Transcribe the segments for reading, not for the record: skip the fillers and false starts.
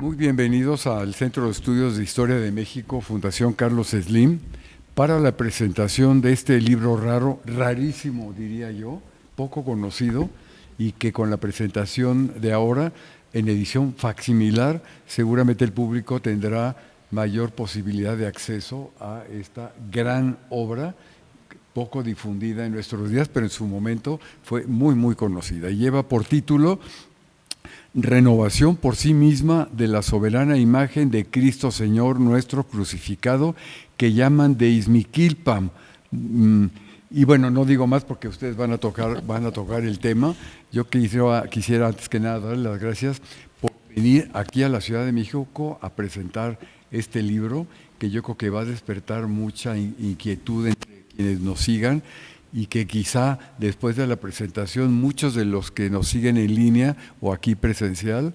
Muy bienvenidos al Centro de Estudios de Historia de México, Fundación Carlos Slim, para la presentación de este libro raro, rarísimo diría yo, poco conocido, y que con la presentación de ahora, en edición facsimilar, seguramente el público tendrá mayor posibilidad de acceso a esta gran obra, poco difundida en nuestros días, pero en su momento fue muy conocida. Y lleva por título Renovación por sí misma de la soberana imagen de Cristo Señor nuestro crucificado, que llaman de Izmiquilpan. Y bueno, no digo más porque ustedes van a tocar el tema. Yo quisiera antes que nada darles las gracias por venir aquí a la Ciudad de México a presentar este libro, que yo creo que va a despertar mucha inquietud entre quienes nos sigan, y que quizá después de la presentación muchos de los que nos siguen en línea o aquí presencial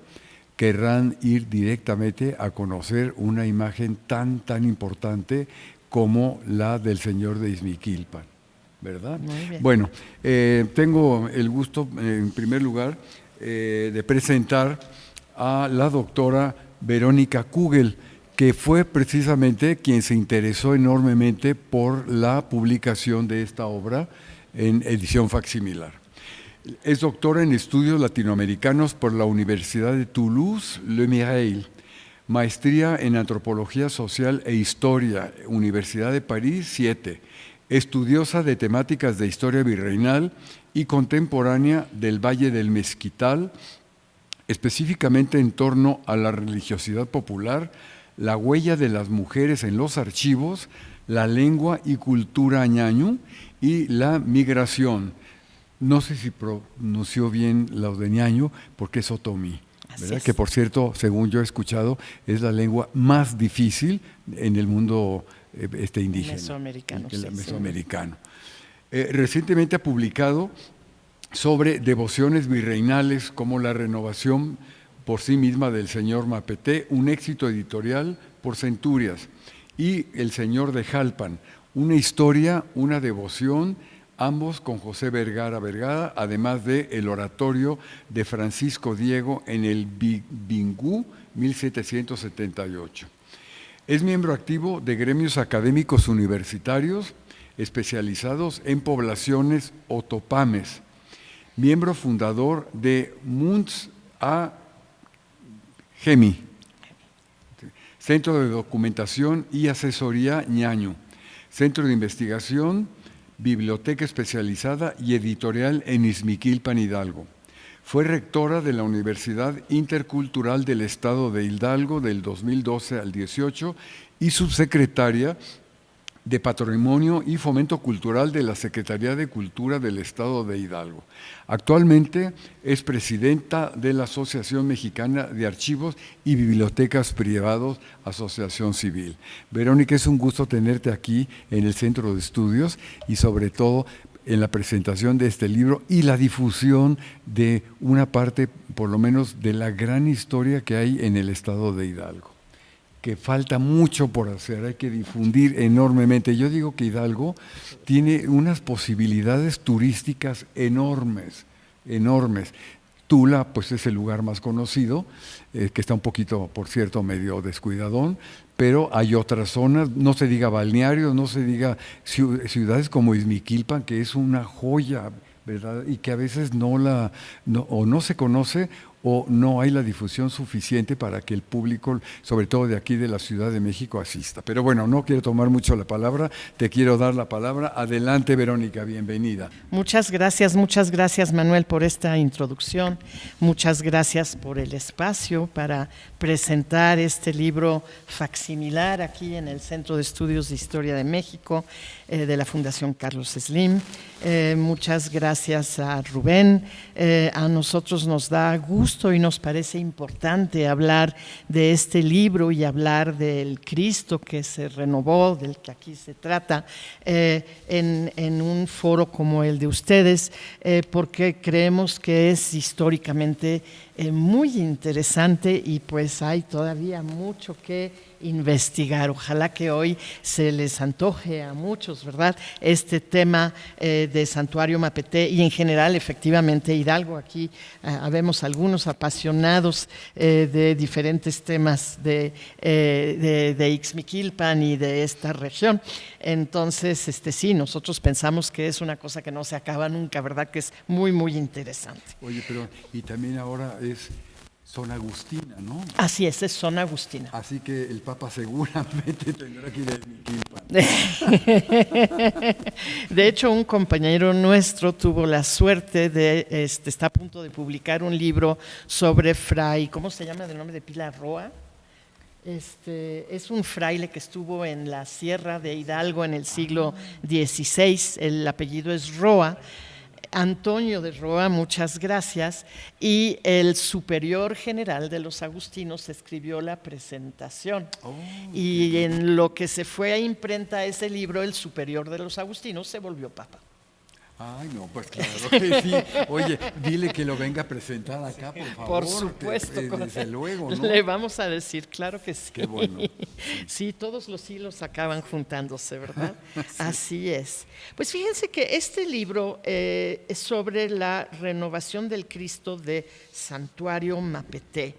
querrán ir directamente a conocer una imagen tan importante como la del Señor de Izmiquilpan, ¿verdad? Muy bien. Bueno, tengo el gusto, en primer lugar, de presentar a la doctora Verónica Kugel, que fue precisamente quien se interesó enormemente por la publicación de esta obra en edición facsimilar. Es doctora en estudios latinoamericanos por la Universidad de Toulouse-Le Mireille, maestría en antropología social e historia, Universidad de París 7, estudiosa de temáticas de historia virreinal y contemporánea del Valle del Mezquital, específicamente en torno a la religiosidad popular, la huella de las mujeres en los archivos, la lengua y cultura ñañu y la migración. No sé si pronunció bien lo de ñañu porque es otomí, ¿verdad? Que por cierto, según yo he escuchado, es la lengua más difícil en el mundo indígena. Mesoamericano. Mesoamericano. Recientemente ha publicado sobre devociones virreinales como la renovación por sí misma del señor Mapete, un éxito editorial por centurias, y El Señor de Jalpan, una historia, una devoción, ambos con José Vergara, además de El oratorio de Francisco Diego en el Bingú, 1778. Es miembro activo de gremios académicos universitarios especializados en poblaciones otopames, miembro fundador de Munts a Gemi, Centro de Documentación y Asesoría ñañu, Centro de Investigación, Biblioteca Especializada y Editorial en Izmiquilpan, Hidalgo. Fue rectora de la Universidad Intercultural del Estado de Hidalgo del 2012 al 18 y subsecretaria de Patrimonio y Fomento Cultural de la Secretaría de Cultura del Estado de Hidalgo. Actualmente es presidenta de la Asociación Mexicana de Archivos y Bibliotecas Privados, Asociación Civil. Verónica, es un gusto tenerte aquí en el Centro de Estudios y sobre todo en la presentación de este libro y la difusión de una parte, por lo menos, de la gran historia que hay en el Estado de Hidalgo, que falta mucho por hacer, hay que difundir enormemente. Yo digo que Hidalgo tiene unas posibilidades turísticas enormes. Tula, pues es el lugar más conocido, que está un poquito, por cierto, medio descuidadón, pero hay otras zonas, no se diga balnearios, no se diga ciudades como Izmiquilpan, que es una joya, ¿verdad? Y que a veces o no se conoce o no hay la difusión suficiente para que el público, sobre todo de aquí de la Ciudad de México, asista. Pero bueno, no quiero tomar mucho la palabra, te quiero dar la palabra. Adelante, Verónica, bienvenida. Muchas gracias Manuel por esta introducción, muchas gracias por el espacio para presentar este libro facsimilar aquí en el Centro de Estudios de Historia de México de la Fundación Carlos Slim. Muchas gracias a Rubén, a nosotros nos da gusto y nos parece importante hablar de este libro y hablar del Cristo que se renovó, del que aquí se trata, en un foro como el de ustedes, porque creemos que es históricamente muy interesante y pues hay todavía mucho que investigar. Ojalá que hoy se les antoje a muchos, ¿verdad?, este tema de Santuario Mapeté y en general, efectivamente, Hidalgo. Aquí habemos algunos apasionados de diferentes temas de Ixmiquilpan y de esta región. Entonces, sí, nosotros pensamos que es una cosa que no se acaba nunca, ¿verdad?, que es muy, muy interesante. Oye, pero y también ahora es zona agustina, ¿no? Así es zona agustina. Así que el Papa seguramente tendrá que ir a Ixmiquilpan. De hecho, un compañero nuestro tuvo la suerte de, está a punto de publicar un libro sobre Fray, ¿cómo se llama? ¿Del nombre de pila? Roa. Es un fraile que estuvo en la Sierra de Hidalgo en el siglo XVI, el apellido es Roa. Antonio de Roa, muchas gracias, y el superior general de los agustinos escribió la presentación. Y en lo que se fue a imprenta ese libro, el superior de los agustinos se volvió papa. Ay, no, pues claro que sí. Oye, dile que lo venga a presentar acá, por favor. Por supuesto. Desde luego, ¿no? Le vamos a decir, claro que sí. Qué bueno. Sí, todos los hilos acaban juntándose, ¿verdad? Sí. Así es. Pues fíjense que este libro es sobre la renovación del Cristo de Santuario Mapeté.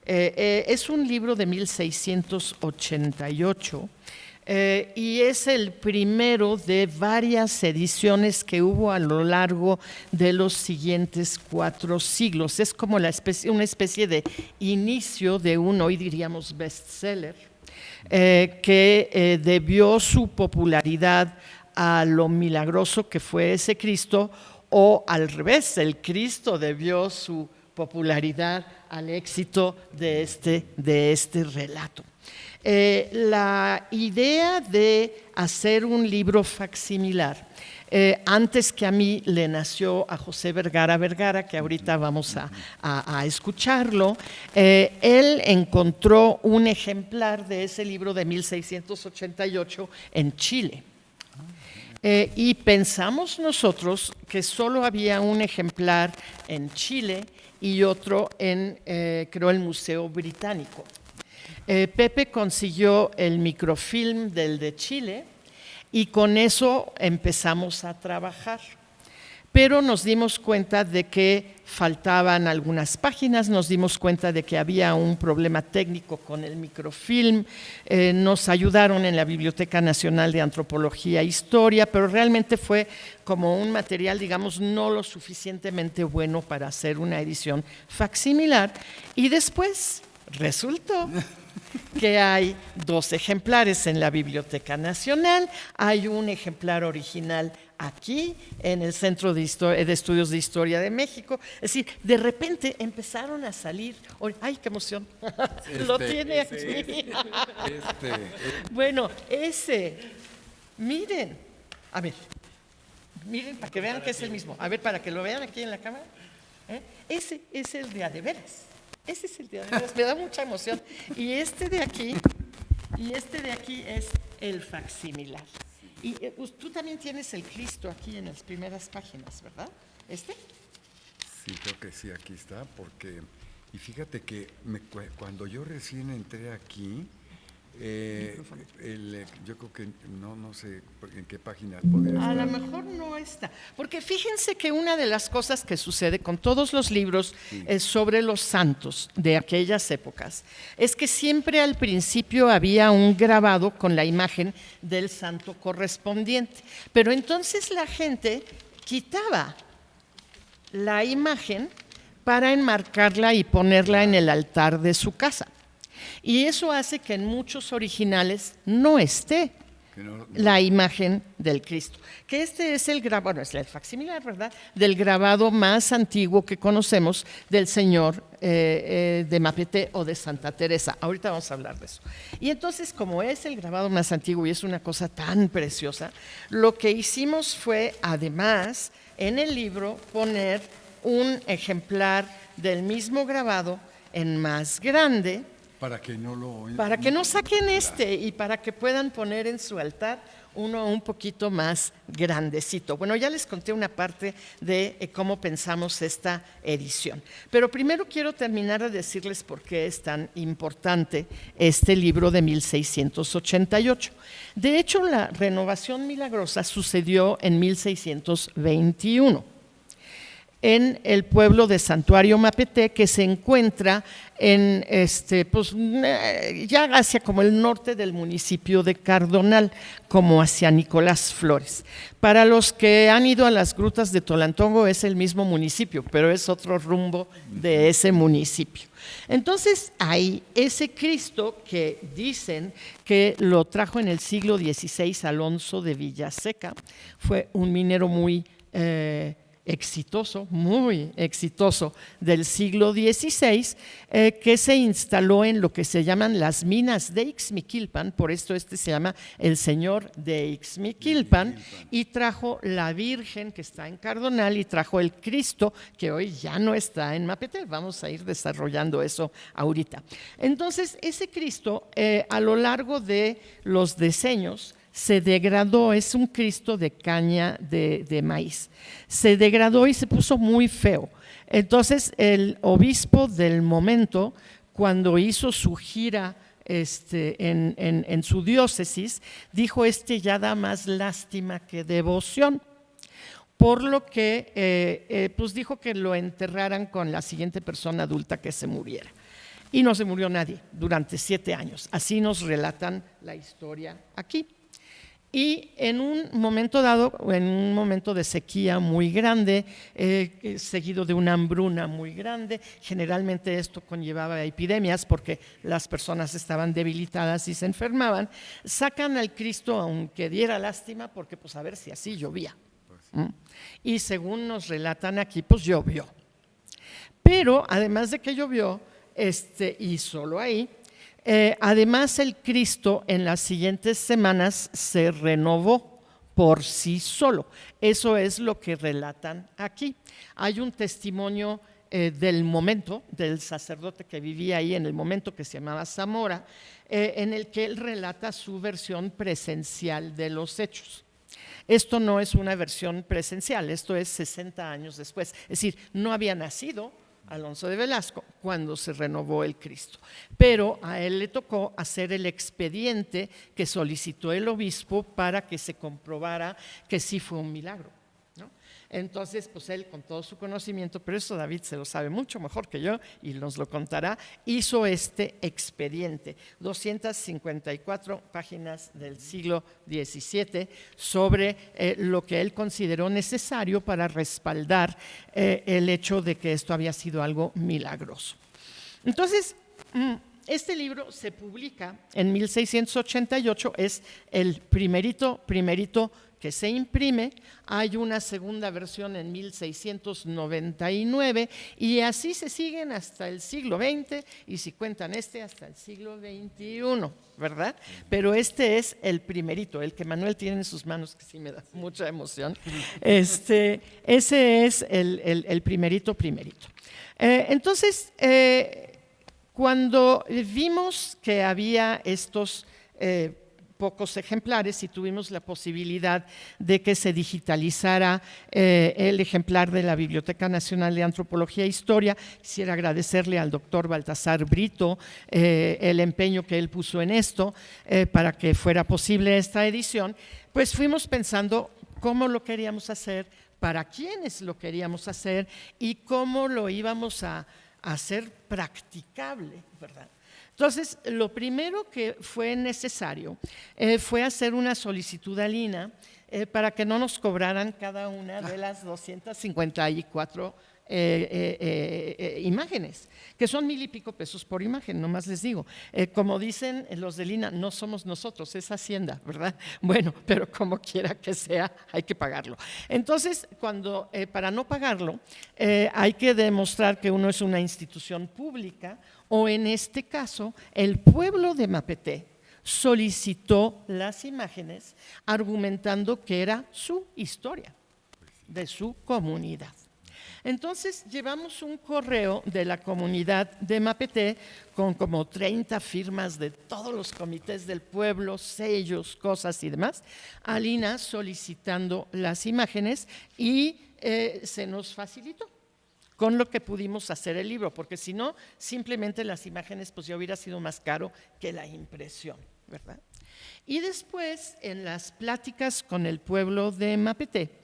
Es un libro de 1688. Y es el primero de varias ediciones que hubo a lo largo de los siguientes 4 siglos. Es como una especie de inicio de un, hoy diríamos, bestseller, que debió su popularidad a lo milagroso que fue ese Cristo, o al revés, el Cristo debió su popularidad al éxito de este relato. La idea de hacer un libro facsimilar, antes que a mí le nació a José Vergara, que ahorita vamos a escucharlo. Él encontró un ejemplar de ese libro de 1688 en Chile. Y pensamos nosotros que solo había un ejemplar en Chile y otro en, creo, el Museo Británico. Pepe consiguió el microfilm del de Chile y con eso empezamos a trabajar. Pero nos dimos cuenta de que faltaban algunas páginas, nos dimos cuenta de que había un problema técnico con el microfilm. Nos ayudaron en la Biblioteca Nacional de Antropología e Historia, pero realmente fue como un material, digamos, no lo suficientemente bueno para hacer una edición facsimilar. Y después resultó que hay 2 ejemplares en la Biblioteca Nacional, hay un ejemplar original aquí en el Centro de Estudios de Historia de México. Es decir, de repente empezaron a salir, ¡ay, qué emoción! Lo tiene aquí. Bueno, miren, a ver, miren para que vean que es el mismo. A ver, para que lo vean aquí en la cámara. Ese es el de adeveras. Ese es el de adeveras, me da mucha emoción. Y este de aquí es el facsimilar. Y tú también tienes el Cristo aquí en las primeras páginas, ¿verdad? ¿Este? Sí, creo que sí, aquí está, porque... Y fíjate que cuando yo recién entré aquí, yo creo que no sé en qué página podría estar. A lo mejor no está, porque fíjense que una de las cosas que sucede con todos los libros sobre los santos de aquellas épocas es que siempre al principio había un grabado con la imagen del santo correspondiente, pero entonces la gente quitaba la imagen para enmarcarla y ponerla en el altar de su casa. Y eso hace que en muchos originales no esté la imagen del Cristo. Que este es el grabado, es el facsimilar, ¿verdad?, del grabado más antiguo que conocemos del Señor de Mapeté o de Santa Teresa. Ahorita vamos a hablar de eso. Y entonces, como es el grabado más antiguo y es una cosa tan preciosa, lo que hicimos fue, además, en el libro poner un ejemplar del mismo grabado en más grande, Para que no lo... Para que no saquen y para que puedan poner en su altar uno un poquito más grandecito. Bueno, ya les conté una parte de cómo pensamos esta edición, pero primero quiero terminar de decirles por qué es tan importante este libro de 1688. De hecho, la renovación milagrosa sucedió en 1621. En el pueblo de Santuario Mapeté, que se encuentra en ya hacia como el norte del municipio de Cardonal, como hacia Nicolás Flores. Para los que han ido a las grutas de Tolantongo es el mismo municipio, pero es otro rumbo de ese municipio. Entonces hay ese Cristo que dicen que lo trajo en el siglo XVI Alonso de Villaseca, fue un minero muy muy exitoso del siglo XVI, que se instaló en lo que se llaman las minas de Ixmiquilpan, por esto se llama el Señor de Ixmiquilpan, y trajo la Virgen que está en Cardonal y trajo el Cristo que hoy ya no está en Mapeté. Vamos a ir desarrollando eso ahorita. Entonces, ese Cristo a lo largo de los decenios se degradó, es un Cristo de caña de maíz, se degradó y se puso muy feo. Entonces el obispo del momento, cuando hizo su gira en su diócesis, dijo: ya da más lástima que devoción, por lo que pues dijo que lo enterraran con la siguiente persona adulta que se muriera. Y no se murió nadie durante 7 años, así nos relatan la historia aquí. Y en un momento dado, en un momento de sequía muy grande, seguido de una hambruna muy grande, generalmente esto conllevaba epidemias porque las personas estaban debilitadas y se enfermaban, sacan al Cristo aunque diera lástima porque pues a ver si así llovía. Y según nos relatan aquí, pues llovió. Pero además de que llovió, y solo ahí, además el Cristo en las siguientes semanas se renovó por sí solo. Eso es lo que relatan aquí. Hay un testimonio del momento, del sacerdote que vivía ahí en el momento, que se llamaba Zamora, en el que él relata su versión presencial de los hechos. Esto no es una versión presencial, esto es 60 años después. Es decir, no había nacido Alonso de Velasco cuando se renovó el Cristo, pero a él le tocó hacer el expediente que solicitó el obispo para que se comprobara que sí fue un milagro, ¿no? Entonces, pues él, con todo su conocimiento, pero eso David se lo sabe mucho mejor que yo y nos lo contará, hizo este expediente, 254 páginas del siglo XVII, sobre lo que él consideró necesario para respaldar el hecho de que esto había sido algo milagroso. Entonces, este libro se publica en 1688, es el primerito que se imprime. Hay una segunda versión en 1699 y así se siguen hasta el siglo XX y si cuentan hasta el siglo XXI, ¿verdad? Pero este es el primerito, el que Manuel tiene en sus manos, que sí me da mucha emoción. Ese es el primerito. Entonces, cuando vimos que había estos pocos ejemplares y tuvimos la posibilidad de que se digitalizara el ejemplar de la Biblioteca Nacional de Antropología e Historia, quisiera agradecerle al doctor Baltasar Brito el empeño que él puso en esto para que fuera posible esta edición. Pues fuimos pensando cómo lo queríamos hacer, para quiénes lo queríamos hacer y cómo lo íbamos a hacer practicable, ¿verdad? Entonces, lo primero que fue necesario fue hacer una solicitud al INAH para que no nos cobraran cada una de las 254 imágenes, que son 1,000 y pico pesos por imagen, nomás les digo. Como dicen los del INAH, no somos nosotros, es Hacienda, ¿verdad? Bueno, pero como quiera que sea, hay que pagarlo. Entonces, para no pagarlo, hay que demostrar que uno es una institución pública, o en este caso, el pueblo de Mapeté solicitó las imágenes argumentando que era su historia, de su comunidad. Entonces llevamos un correo de la comunidad de Mapete con como 30 firmas de todos los comités del pueblo, sellos, cosas y demás, a Lina solicitando las imágenes y se nos facilitó con lo que pudimos hacer el libro, porque si no, simplemente las imágenes pues ya hubiera sido más caro que la impresión, ¿verdad? Y después, en las pláticas con el pueblo de Mapete,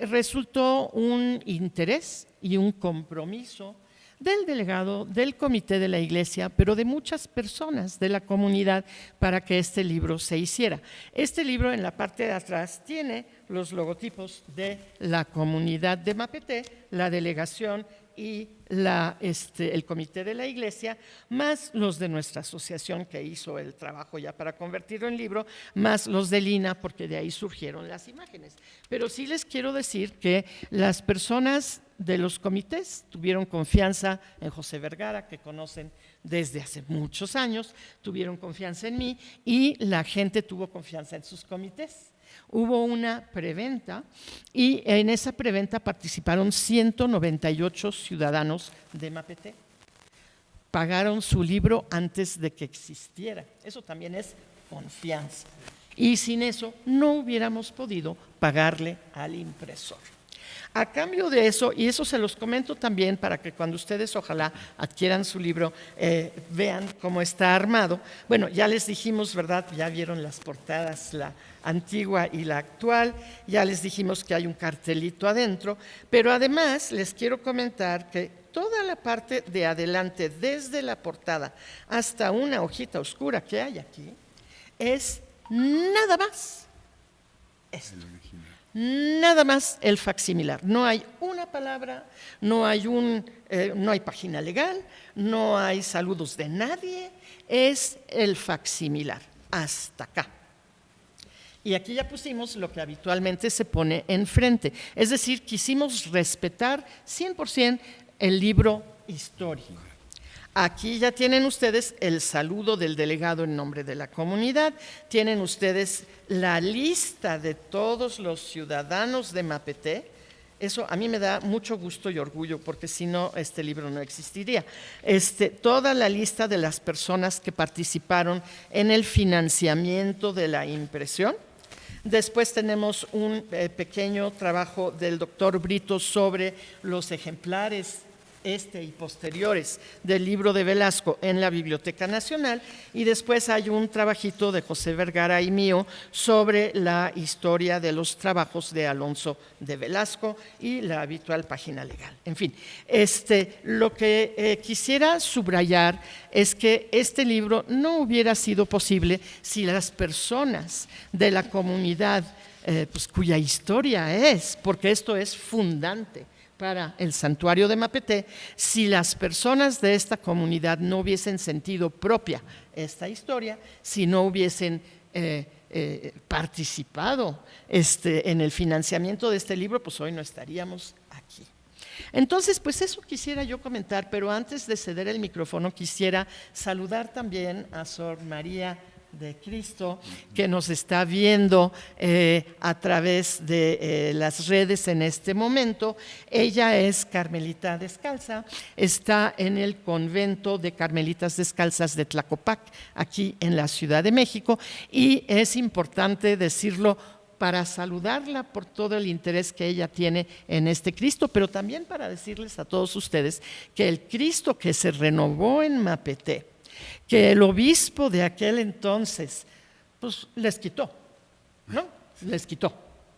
resultó un interés y un compromiso del delegado, del comité de la iglesia, pero de muchas personas de la comunidad para que este libro se hiciera. Este libro en la parte de atrás tiene los logotipos de la comunidad de Mapete, la delegación y el comité de la iglesia, más los de nuestra asociación que hizo el trabajo ya para convertirlo en libro, más los de Lina, porque de ahí surgieron las imágenes. Pero sí les quiero decir que las personas de los comités tuvieron confianza en José Vergara, que conocen desde hace muchos años, tuvieron confianza en mí y la gente tuvo confianza en sus comités. Hubo una preventa y en esa preventa participaron 198 ciudadanos de Mapete. Pagaron su libro antes de que existiera. Eso también es confianza. Y sin eso no hubiéramos podido pagarle al impresor. A cambio de eso, y eso se los comento también para que cuando ustedes ojalá adquieran su libro, vean cómo está armado. Bueno, ya les dijimos, ¿verdad? Ya vieron las portadas, la antigua y la actual, ya les dijimos que hay un cartelito adentro, pero además les quiero comentar que toda la parte de adelante, desde la portada hasta una hojita oscura que hay aquí, es nada más esto. Nada más el facsimilar. No hay una palabra, no hay página legal, no hay saludos de nadie, es el facsimilar, hasta acá. Y aquí ya pusimos lo que habitualmente se pone enfrente. Es decir, quisimos respetar 100% el libro histórico. Aquí ya tienen ustedes el saludo del delegado en nombre de la comunidad, tienen ustedes la lista de todos los ciudadanos de Mapete. Eso a mí me da mucho gusto y orgullo, porque si no, este libro no existiría. Toda la lista de las personas que participaron en el financiamiento de la impresión. Después tenemos un pequeño trabajo del doctor Brito sobre los ejemplares y posteriores del libro de Velasco en la Biblioteca Nacional, y después hay un trabajito de José Vergara y mío sobre la historia de los trabajos de Alonso de Velasco y la habitual página legal. En fin, lo que quisiera subrayar es que este libro no hubiera sido posible si las personas de la comunidad, cuya historia es, porque esto es fundante para el santuario de Mapete, si las personas de esta comunidad no hubiesen sentido propia esta historia, si no hubiesen participado en el financiamiento de este libro, pues hoy no estaríamos aquí. Entonces, pues eso quisiera yo comentar, pero antes de ceder el micrófono quisiera saludar también a Sor María de Cristo, que nos está viendo a través de las redes en este momento. Ella es carmelita descalza, está en el convento de Carmelitas Descalzas de Tlacopac, aquí en la Ciudad de México, y es importante decirlo para saludarla por todo el interés que ella tiene en este Cristo, pero también para decirles a todos ustedes que el Cristo que se renovó en Mapete, que el obispo de aquel entonces, pues les quitó, ¿no? Les quitó,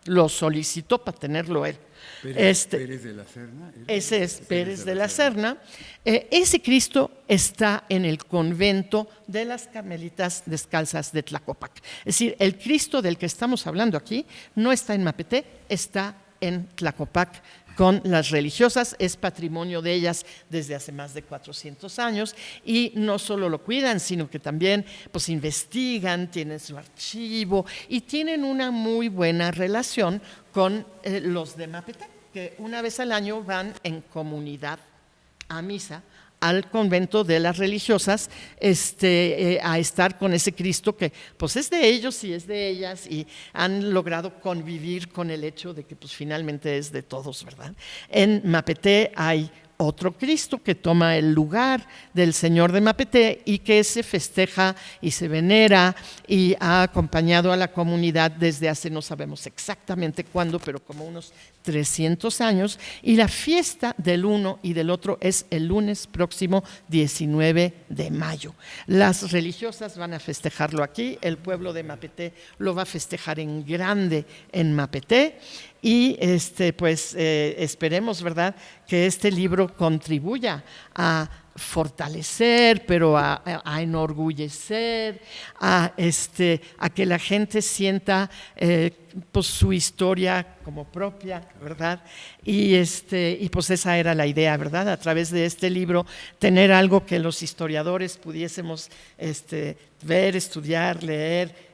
lo solicitó para tenerlo él. Pérez de la Serna. Ese es Pérez de la Serna. Ese Cristo está en el convento de las Carmelitas Descalzas de Tlacopac. Es decir, el Cristo del que estamos hablando aquí no está en Mapete, está en Tlacopac con las religiosas, es patrimonio de ellas desde hace más de 400 años, y no solo lo cuidan, sino que también pues investigan, tienen su archivo y tienen una muy buena relación con los de Mapete, que una vez al año van en comunidad a misa al convento de las religiosas a estar con ese Cristo que pues es de ellos y es de ellas, y han logrado convivir con el hecho de que pues finalmente es de todos, ¿verdad? En Mapete hay otro Cristo que toma el lugar del Señor de Mapete y que se festeja y se venera y ha acompañado a la comunidad desde hace, no sabemos exactamente cuándo, pero como unos 300 años, y la fiesta del uno y del otro es el lunes próximo 19 de mayo. Las religiosas van a festejarlo aquí, el pueblo de Mapete lo va a festejar en grande en Mapete, y esperemos, ¿verdad?, que este libro contribuya a fortalecer, pero a enorgullecer, a que la gente sienta pues su historia como propia, ¿verdad? Y pues esa era la idea, ¿verdad? A través de este libro tener algo que los historiadores pudiésemos ver, estudiar, leer,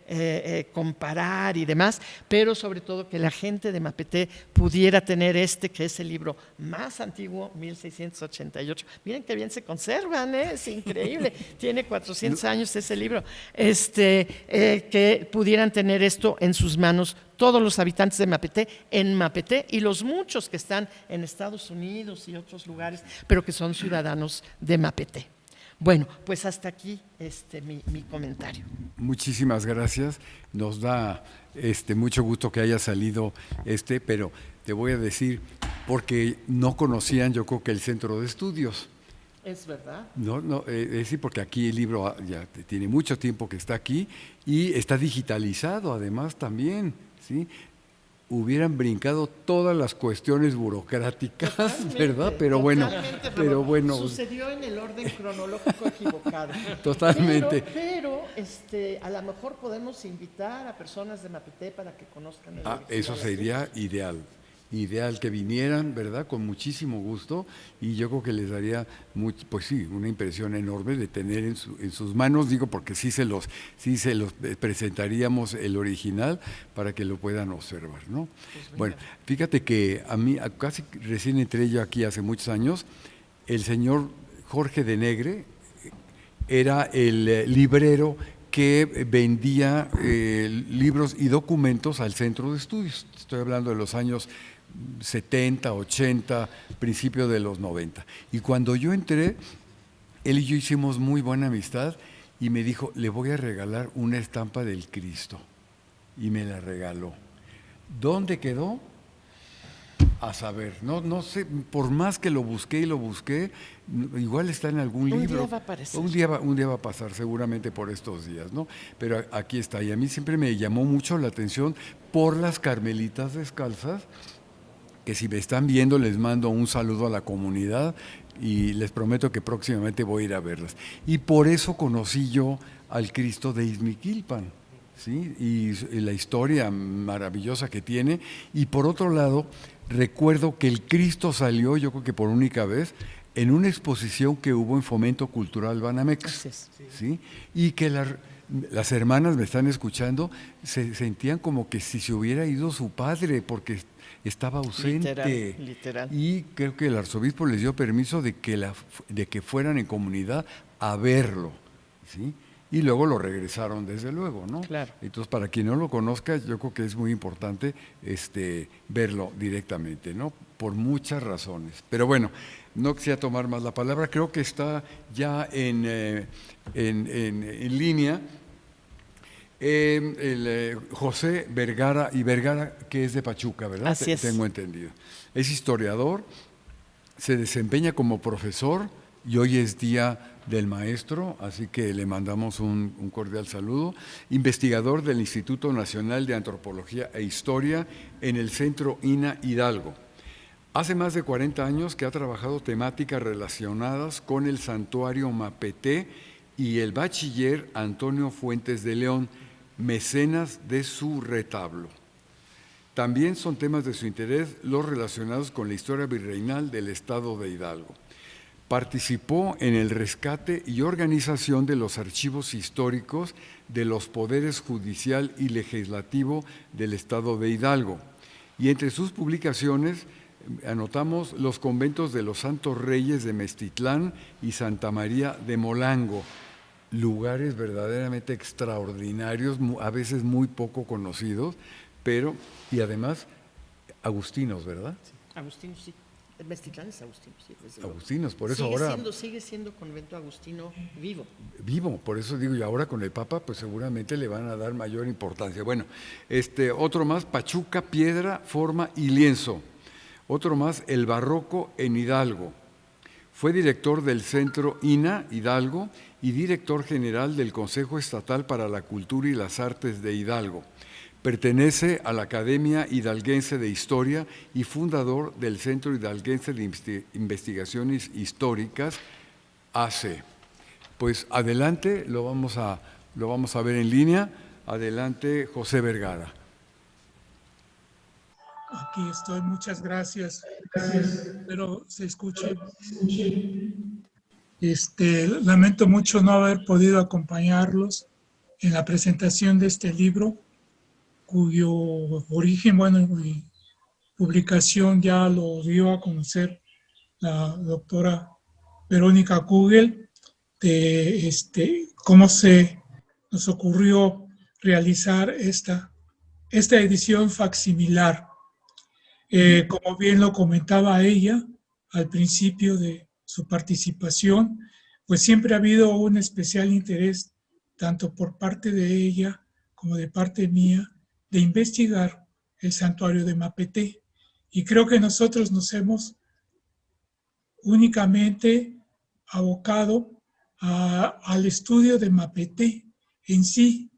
comparar y demás, pero sobre todo que la gente de Mapete pudiera tener que es el libro más antiguo, 1688. Miren qué bien se conservan, es increíble, tiene 400 años ese libro, que pudieran tener esto en sus manos todos los habitantes de Mapete, en Mapete, y los muchos que están en Estados Unidos y otros lugares, pero que son ciudadanos de Mapete. Bueno, pues hasta aquí mi comentario. Muchísimas gracias. Nos da mucho gusto que haya salido pero te voy a decir, porque no conocían, yo creo, que el centro de estudios. Es verdad. No, sí, porque aquí el libro ya tiene mucho tiempo que está aquí y está digitalizado además también, ¿sí? Hubieran brincado todas las cuestiones burocráticas, totalmente, ¿verdad? Pero bueno, sucedió en el orden cronológico equivocado. Totalmente. Pero a lo mejor podemos invitar a personas de Mapete para que conozcan el original. Eso sería ideal que vinieran, ¿verdad? Con muchísimo gusto, y yo creo que les daría una impresión enorme de tener en sus manos, digo, porque sí se los presentaríamos el original para que lo puedan observar, ¿no? Pues bueno, fíjate que a mí, casi recién entré yo aquí hace muchos años, el señor Jorge de Negre era el librero que vendía libros y documentos al centro de estudios. Estoy hablando de los años 70, 80, principio de los 90. Y cuando yo entré, él y yo hicimos muy buena amistad y me dijo, le voy a regalar una estampa del Cristo. Y me la regaló. ¿Dónde quedó? A saber, no sé, por más que lo busqué, igual está en algún libro. Un día va a aparecer. Un día va a pasar, seguramente por estos días, ¿no? Pero aquí está, y a mí siempre me llamó mucho la atención por las Carmelitas Descalzas, que si me están viendo les mando un saludo a la comunidad y les prometo que próximamente voy a ir a verlas. Y por eso conocí yo al Cristo de Izmiquilpan, ¿sí? Y la historia maravillosa que tiene. Y por otro lado, recuerdo que el Cristo salió, yo creo que por única vez, en una exposición que hubo en Fomento Cultural Banamex, ¿sí? Y que las hermanas me están escuchando, se sentían como que si se hubiera ido su padre, porque estaba ausente. Literal. Y creo que el arzobispo les dio permiso de que fueran en comunidad a verlo, ¿sí? Y luego lo regresaron, desde luego, ¿no? Claro. Entonces, para quien no lo conozca, yo creo que es muy importante verlo directamente, ¿no? Por muchas razones. Pero bueno, no quisiera tomar más la palabra, creo que está ya en línea José Vergara, que es de Pachuca, ¿verdad? Así es. Tengo entendido. Es historiador, se desempeña como profesor y hoy es Día del Maestro, así que le mandamos un cordial saludo. Investigador del Instituto Nacional de Antropología e Historia en el Centro INA Hidalgo. Hace más de 40 años que ha trabajado temáticas relacionadas con el santuario Mapete y el bachiller Antonio Fuentes de León, mecenas de su retablo. También son temas de su interés los relacionados con la historia virreinal del estado de Hidalgo. Participó en el rescate y organización de los archivos históricos de los poderes judicial y legislativo del estado de Hidalgo. Y entre sus publicaciones Anotamos los conventos de los Santos Reyes de Meztitlán y Santa María de Molango, lugares verdaderamente extraordinarios, a veces muy poco conocidos, pero, y además, agustinos, ¿verdad? Sí, agustinos, sí. El Meztitlán es agustino, sí. Agustinos, por eso ahora... Sigue siendo convento agustino vivo. Vivo, por eso digo, y ahora con el Papa, pues seguramente le van a dar mayor importancia. Bueno, otro más, Pachuca, piedra, forma y lienzo. Otro más, el barroco en Hidalgo. Fue director del Centro INA Hidalgo y director general del Consejo Estatal para la Cultura y las Artes de Hidalgo. Pertenece a la Academia Hidalguense de Historia y fundador del Centro Hidalguense de Investigaciones Históricas, AC. Pues adelante, lo vamos a ver en línea. Adelante, José Vergara. Aquí estoy, muchas gracias. Espero se escuche. Lamento mucho no haber podido acompañarlos en la presentación de este libro, cuyo origen, y publicación ya lo dio a conocer la doctora Verónica Kugel, de cómo se nos ocurrió realizar esta edición facsimilar. Como bien lo comentaba ella al principio de su participación, pues siempre ha habido un especial interés, tanto por parte de ella como de parte mía, de investigar el santuario de Mapeté. Y creo que nosotros nos hemos únicamente abocado al estudio de Mapeté en sí,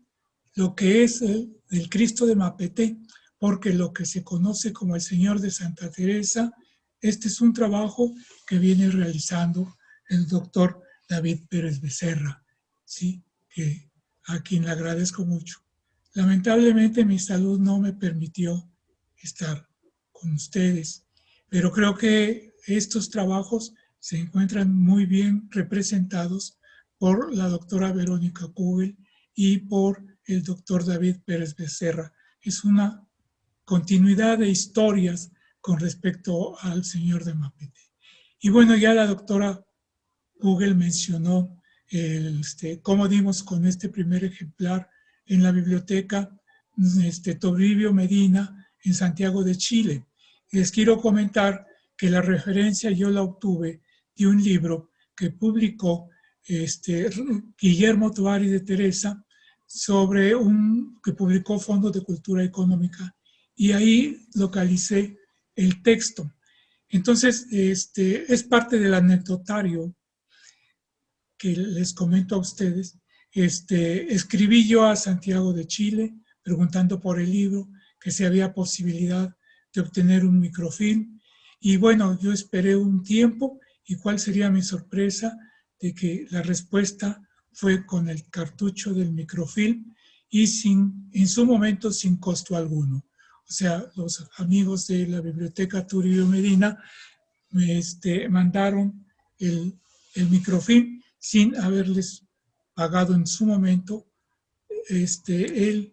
lo que es el Cristo de Mapeté, porque lo que se conoce como el Señor de Santa Teresa, este es un trabajo que viene realizando el doctor David Pérez Becerra, ¿sí? A quien le agradezco mucho. Lamentablemente mi salud no me permitió estar con ustedes, pero creo que estos trabajos se encuentran muy bien representados por la doctora Verónica Kugel y por el doctor David Pérez Becerra. Es una continuidad de historias con respecto al Señor de Mapeté. Y bueno, ya la doctora Kugel mencionó cómo dimos con este primer ejemplar en la biblioteca Toribio Medina en Santiago de Chile. Les quiero comentar que la referencia yo la obtuve de un libro que publicó Guillermo Tovari de Teresa, que publicó Fondo de Cultura Económica, y ahí localicé el texto. Entonces, es parte del anecdotario que les comento a ustedes. Escribí yo a Santiago de Chile preguntando por el libro, que si había posibilidad de obtener un microfilm. Y bueno, yo esperé un tiempo y cuál sería mi sorpresa de que la respuesta fue con el cartucho del microfilm y en su momento sin costo alguno. O sea, los amigos de la Biblioteca Toribio Medina me mandaron el microfilm sin haberles pagado en su momento el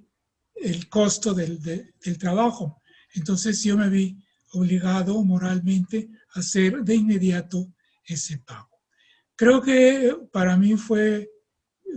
costo del trabajo. Entonces yo me vi obligado moralmente a hacer de inmediato ese pago. Creo que para mí fue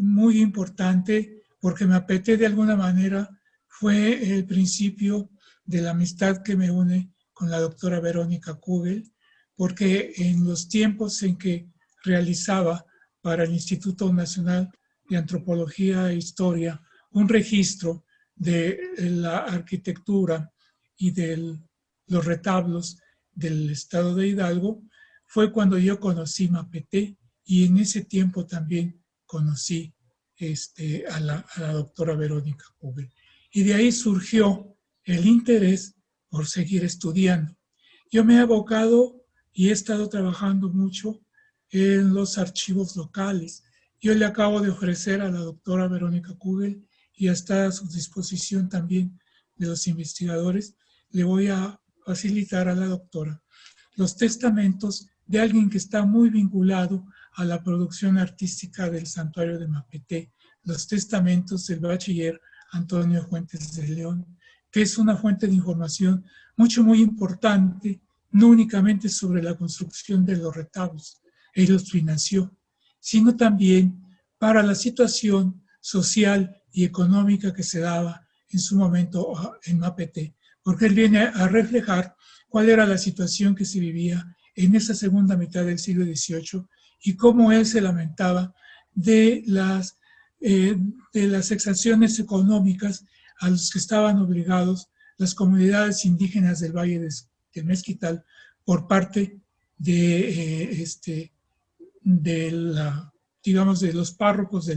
muy importante porque Mapeté de alguna manera fue el principio de la amistad que me une con la doctora Verónica Kugel, porque en los tiempos en que realizaba para el Instituto Nacional de Antropología e Historia un registro de la arquitectura y de los retablos del estado de Hidalgo, fue cuando yo conocí Mapeté y en ese tiempo también conocí a la doctora Verónica Kugel. Y de ahí surgió el interés por seguir estudiando. Yo me he abocado y he estado trabajando mucho en los archivos locales. Yo le acabo de ofrecer a la doctora Verónica Kugel y está a su disposición también de los investigadores. Le voy a facilitar a la doctora los testamentos de alguien que está muy vinculado a la producción artística del Santuario de Mapeté, los testamentos del bachiller Antonio Fuentes de León, que es una fuente de información muy importante no únicamente sobre la construcción de los retablos, él los financió, sino también para la situación social y económica que se daba en su momento en Mapeté, porque él viene a reflejar cuál era la situación que se vivía en esa segunda mitad del siglo XVIII y cómo él se lamentaba de las exacciones económicas a los que estaban obligados las comunidades indígenas del Valle de Mezquital por parte digamos, de los párrocos de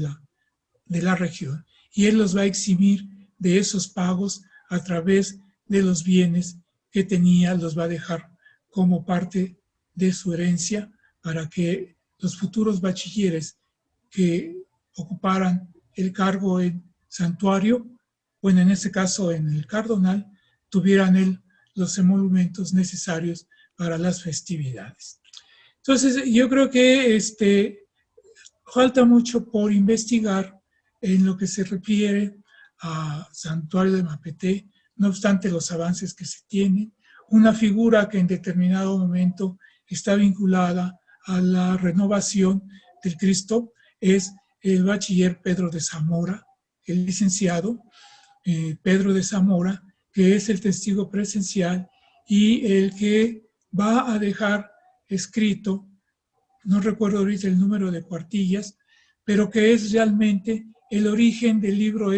la región. Y él los va a eximir de esos pagos a través de los bienes que tenía, los va a dejar como parte de su herencia para que los futuros bachilleres que ocuparan el cargo en santuario, bueno, en este caso en el cardonal, tuvieran los emolumentos necesarios para las festividades. Entonces, yo creo que falta mucho por investigar en lo que se refiere a Santuario de Mapeté, no obstante los avances que se tienen. Una figura que en determinado momento está vinculada a la renovación del Cristo es el bachiller Pedro de Zamora, el licenciado Pedro de Zamora, que es el testigo presencial y el que va a dejar escrito, no recuerdo ahorita el número de cuartillas, pero que es realmente el origen del libro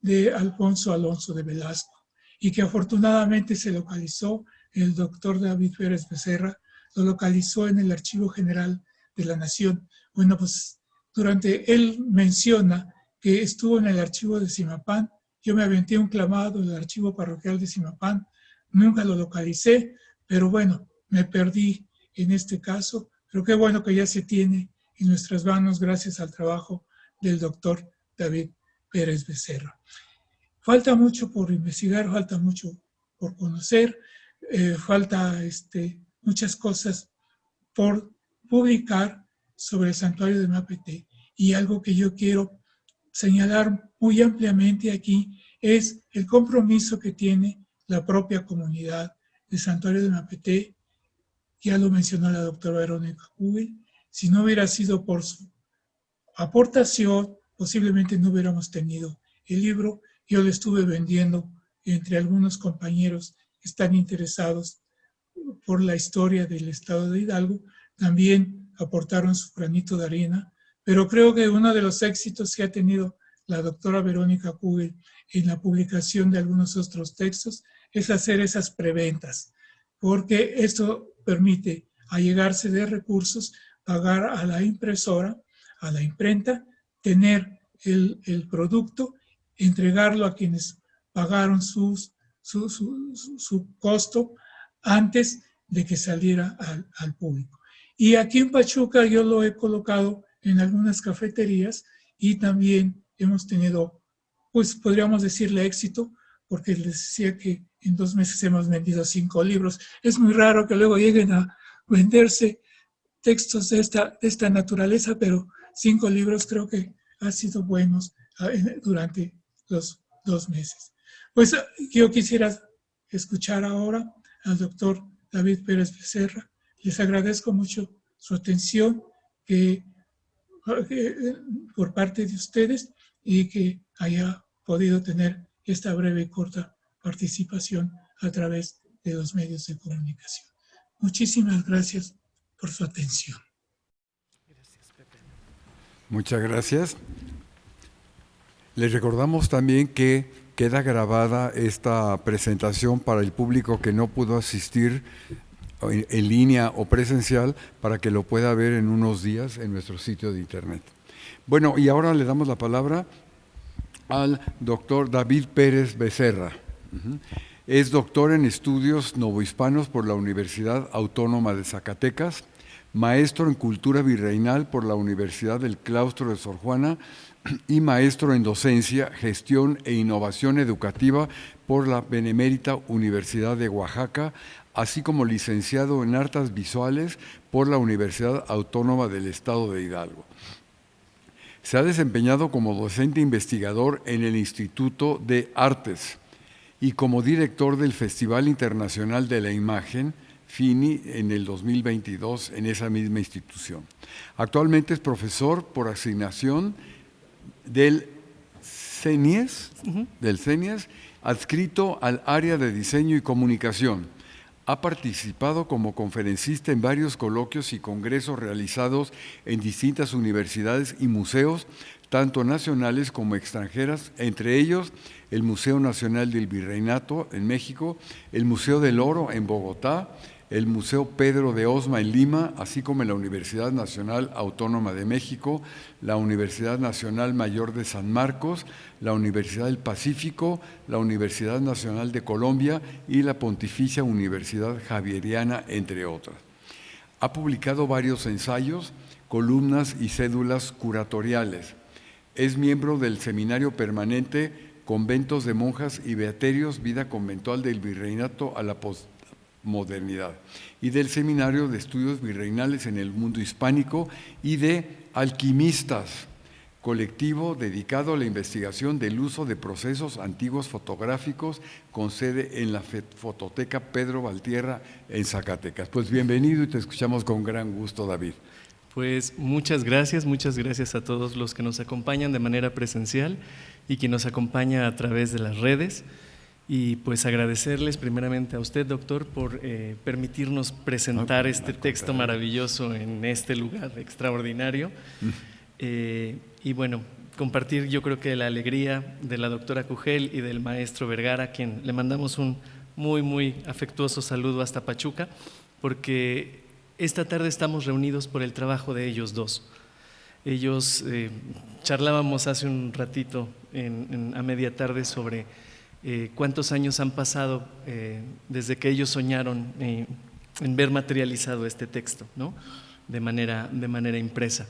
de Alfonso Alonso de Velasco, y que afortunadamente se localizó, el doctor David Pérez Becerra lo localizó en el Archivo General de la Nación. Bueno, pues él menciona que estuvo en el archivo de Zimapán, yo me aventé un clamado en el archivo parroquial de Zimapán, nunca lo localicé, pero bueno, me perdí en este caso, pero qué bueno que ya se tiene en nuestras manos gracias al trabajo del doctor David Pérez Becerra. Falta mucho por investigar, falta mucho por conocer, falta muchas cosas por publicar sobre el santuario de Mapeté. Y algo que yo quiero señalar muy ampliamente aquí es el compromiso que tiene la propia comunidad del santuario de Mapeté. Ya lo mencionó la doctora Verónica Kugel. Si no hubiera sido por su aportación, posiblemente no hubiéramos tenido el libro. Yo lo estuve vendiendo entre algunos compañeros que están interesados por la historia del estado de Hidalgo. También aportaron su granito de arena, pero creo que uno de los éxitos que ha tenido la doctora Verónica Kugel en la publicación de algunos otros textos es hacer esas preventas, porque esto permite allegarse de recursos, pagar a la impresora, a la imprenta, tener el producto, entregarlo a quienes pagaron su costo antes de que saliera al público. Y aquí en Pachuca yo lo he colocado en algunas cafeterías y también hemos tenido, pues podríamos decirle éxito, porque les decía que en 2 meses hemos vendido 5 libros. Es muy raro que luego lleguen a venderse textos de esta naturaleza, pero 5 libros creo que han sido buenos durante los 2 meses. Pues yo quisiera escuchar ahora al doctor David Pérez Becerra. Les agradezco mucho su atención por parte de ustedes y que haya podido tener esta breve y corta participación a través de los medios de comunicación. Muchísimas gracias por su atención. Muchas gracias. Les recordamos también que queda grabada esta presentación para el público que no pudo asistir en línea o presencial, para que lo pueda ver en unos días en nuestro sitio de internet. Bueno, y ahora le damos la palabra al doctor David Pérez Becerra. Es doctor en estudios novohispanos por la Universidad Autónoma de Zacatecas, maestro en cultura virreinal por la Universidad del Claustro de Sor Juana y maestro en docencia, gestión e innovación educativa por la Benemérita Universidad de Oaxaca, así como licenciado en artes visuales por la Universidad Autónoma del Estado de Hidalgo. Se ha desempeñado como docente investigador en el Instituto de Artes y como director del Festival Internacional de la Imagen, Fini en el 2022 en esa misma institución. Actualmente es profesor por asignación del CENIES, adscrito al área de diseño y comunicación. Ha participado como conferencista en varios coloquios y congresos realizados en distintas universidades y museos, tanto nacionales como extranjeras, entre ellos el Museo Nacional del Virreinato en México, el Museo del Oro en Bogotá, el Museo Pedro de Osma en Lima, así como en la Universidad Nacional Autónoma de México, la Universidad Nacional Mayor de San Marcos, la Universidad del Pacífico, la Universidad Nacional de Colombia y la Pontificia Universidad Javeriana, entre otras. Ha publicado varios ensayos, columnas y cédulas curatoriales. Es miembro del Seminario Permanente Conventos de Monjas y Beaterios, Vida Conventual del Virreinato a la Postmodernidad, y del Seminario de Estudios Virreinales en el Mundo Hispánico y de Alquimistas, colectivo dedicado a la investigación del uso de procesos antiguos fotográficos con sede en la Fototeca Pedro Valtierra en Zacatecas. Pues bienvenido y te escuchamos con gran gusto, David. Pues muchas gracias a todos los que nos acompañan de manera presencial y que nos acompaña a través de las redes. Y pues agradecerles primeramente a usted, doctor, por permitirnos presentar este texto maravilloso en este lugar extraordinario. Y bueno, compartir yo creo que la alegría de la doctora Cugel y del maestro Vergara, a quien le mandamos un muy afectuoso saludo hasta Pachuca, porque esta tarde estamos reunidos por el trabajo de ellos dos. Ellos, charlábamos hace un ratito a media tarde sobre cuántos años han pasado desde que ellos soñaron en ver materializado este texto, ¿no? de manera impresa.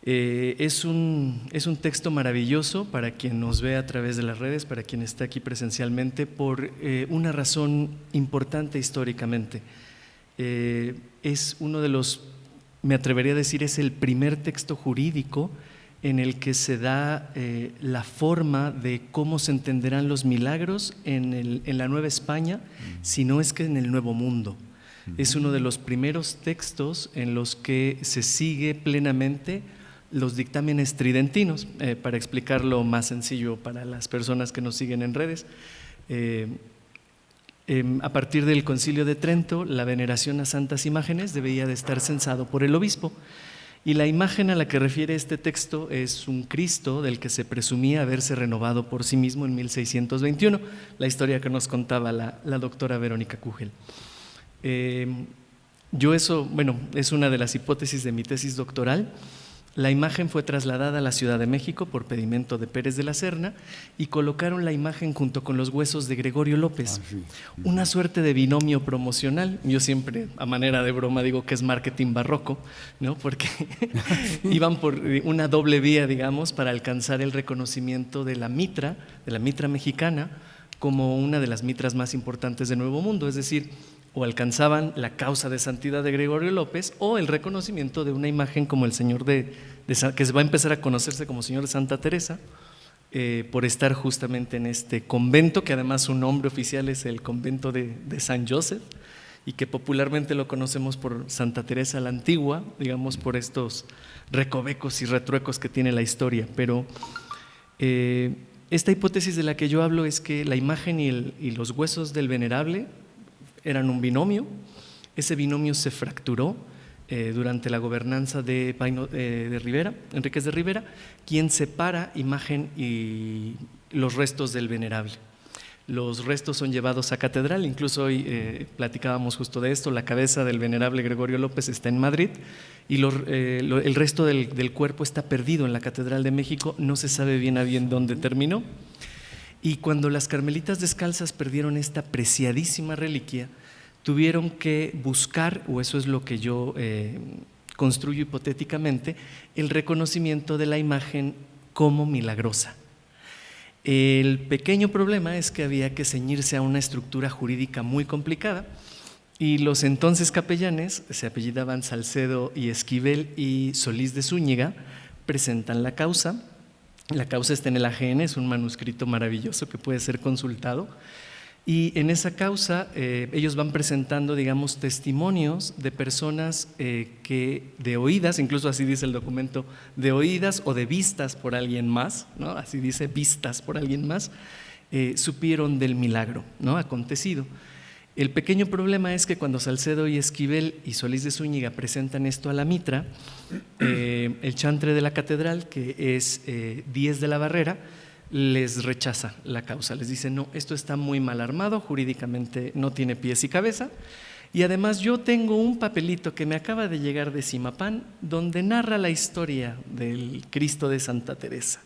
Es un texto maravilloso para quien nos ve a través de las redes, para quien está aquí presencialmente, por una razón importante históricamente. Es uno de los, me atrevería a decir, es el primer texto jurídico en el que se da la forma de cómo se entenderán los milagros en la Nueva España, si no es que en el Nuevo Mundo. Es uno de los primeros textos en los que se sigue plenamente los dictámenes tridentinos, para explicarlo más sencillo para las personas que nos siguen en redes. A partir del Concilio de Trento, la veneración a santas imágenes debía de estar censado por el obispo. Y la imagen a la que refiere este texto es un Cristo del que se presumía haberse renovado por sí mismo en 1621, la historia que nos contaba la doctora Verónica Cugel. Es una de las hipótesis de mi tesis doctoral. La imagen fue trasladada a la Ciudad de México por pedimento de Pérez de la Serna y colocaron la imagen junto con los huesos de Gregorio López, una suerte de binomio promocional. Yo siempre, a manera de broma, digo que es marketing barroco, ¿no? Porque iban por una doble vía, digamos, para alcanzar el reconocimiento de la mitra mexicana como una de las mitras más importantes del Nuevo Mundo, es decir, o alcanzaban la causa de santidad de Gregorio López o el reconocimiento de una imagen como el señor que se va a empezar a conocerse como señor de Santa Teresa, por estar justamente en este convento, que además su nombre oficial es el convento de San Joseph, y que popularmente lo conocemos por Santa Teresa la Antigua, digamos, por estos recovecos y retruecos que tiene la historia. Pero esta hipótesis de la que yo hablo es que la imagen y los huesos del venerable eran un binomio. Ese binomio se fracturó durante la gobernanza de Enríquez de Rivera, quien separa imagen y los restos del venerable. Los restos son llevados a catedral, incluso hoy platicábamos justo de esto, la cabeza del venerable Gregorio López está en Madrid y el resto del cuerpo está perdido en la Catedral de México, no se sabe bien a bien dónde terminó. Y cuando las carmelitas descalzas perdieron esta preciadísima reliquia, tuvieron que buscar, o eso es lo que yo construyo hipotéticamente, el reconocimiento de la imagen como milagrosa. El pequeño problema es que había que ceñirse a una estructura jurídica muy complicada y los entonces capellanes, se apellidaban Salcedo y Esquivel y Solís de Zúñiga, presentan la causa. La causa está en el AGN, es un manuscrito maravilloso que puede ser consultado. Y en esa causa ellos van presentando, digamos, testimonios de personas que de oídas, incluso así dice el documento, de oídas o de vistas por alguien más, ¿no? Así dice, vistas por alguien más, supieron del milagro, ¿no?, acontecido. El pequeño problema es que cuando Salcedo y Esquivel y Solís de Zúñiga presentan esto a la mitra, el chantre de la catedral, que es Díez de la Barrera, les rechaza la causa, les dice: no, esto está muy mal armado, jurídicamente no tiene pies y cabeza, y además yo tengo un papelito que me acaba de llegar de Zimapán donde narra la historia del Cristo de Santa Teresa.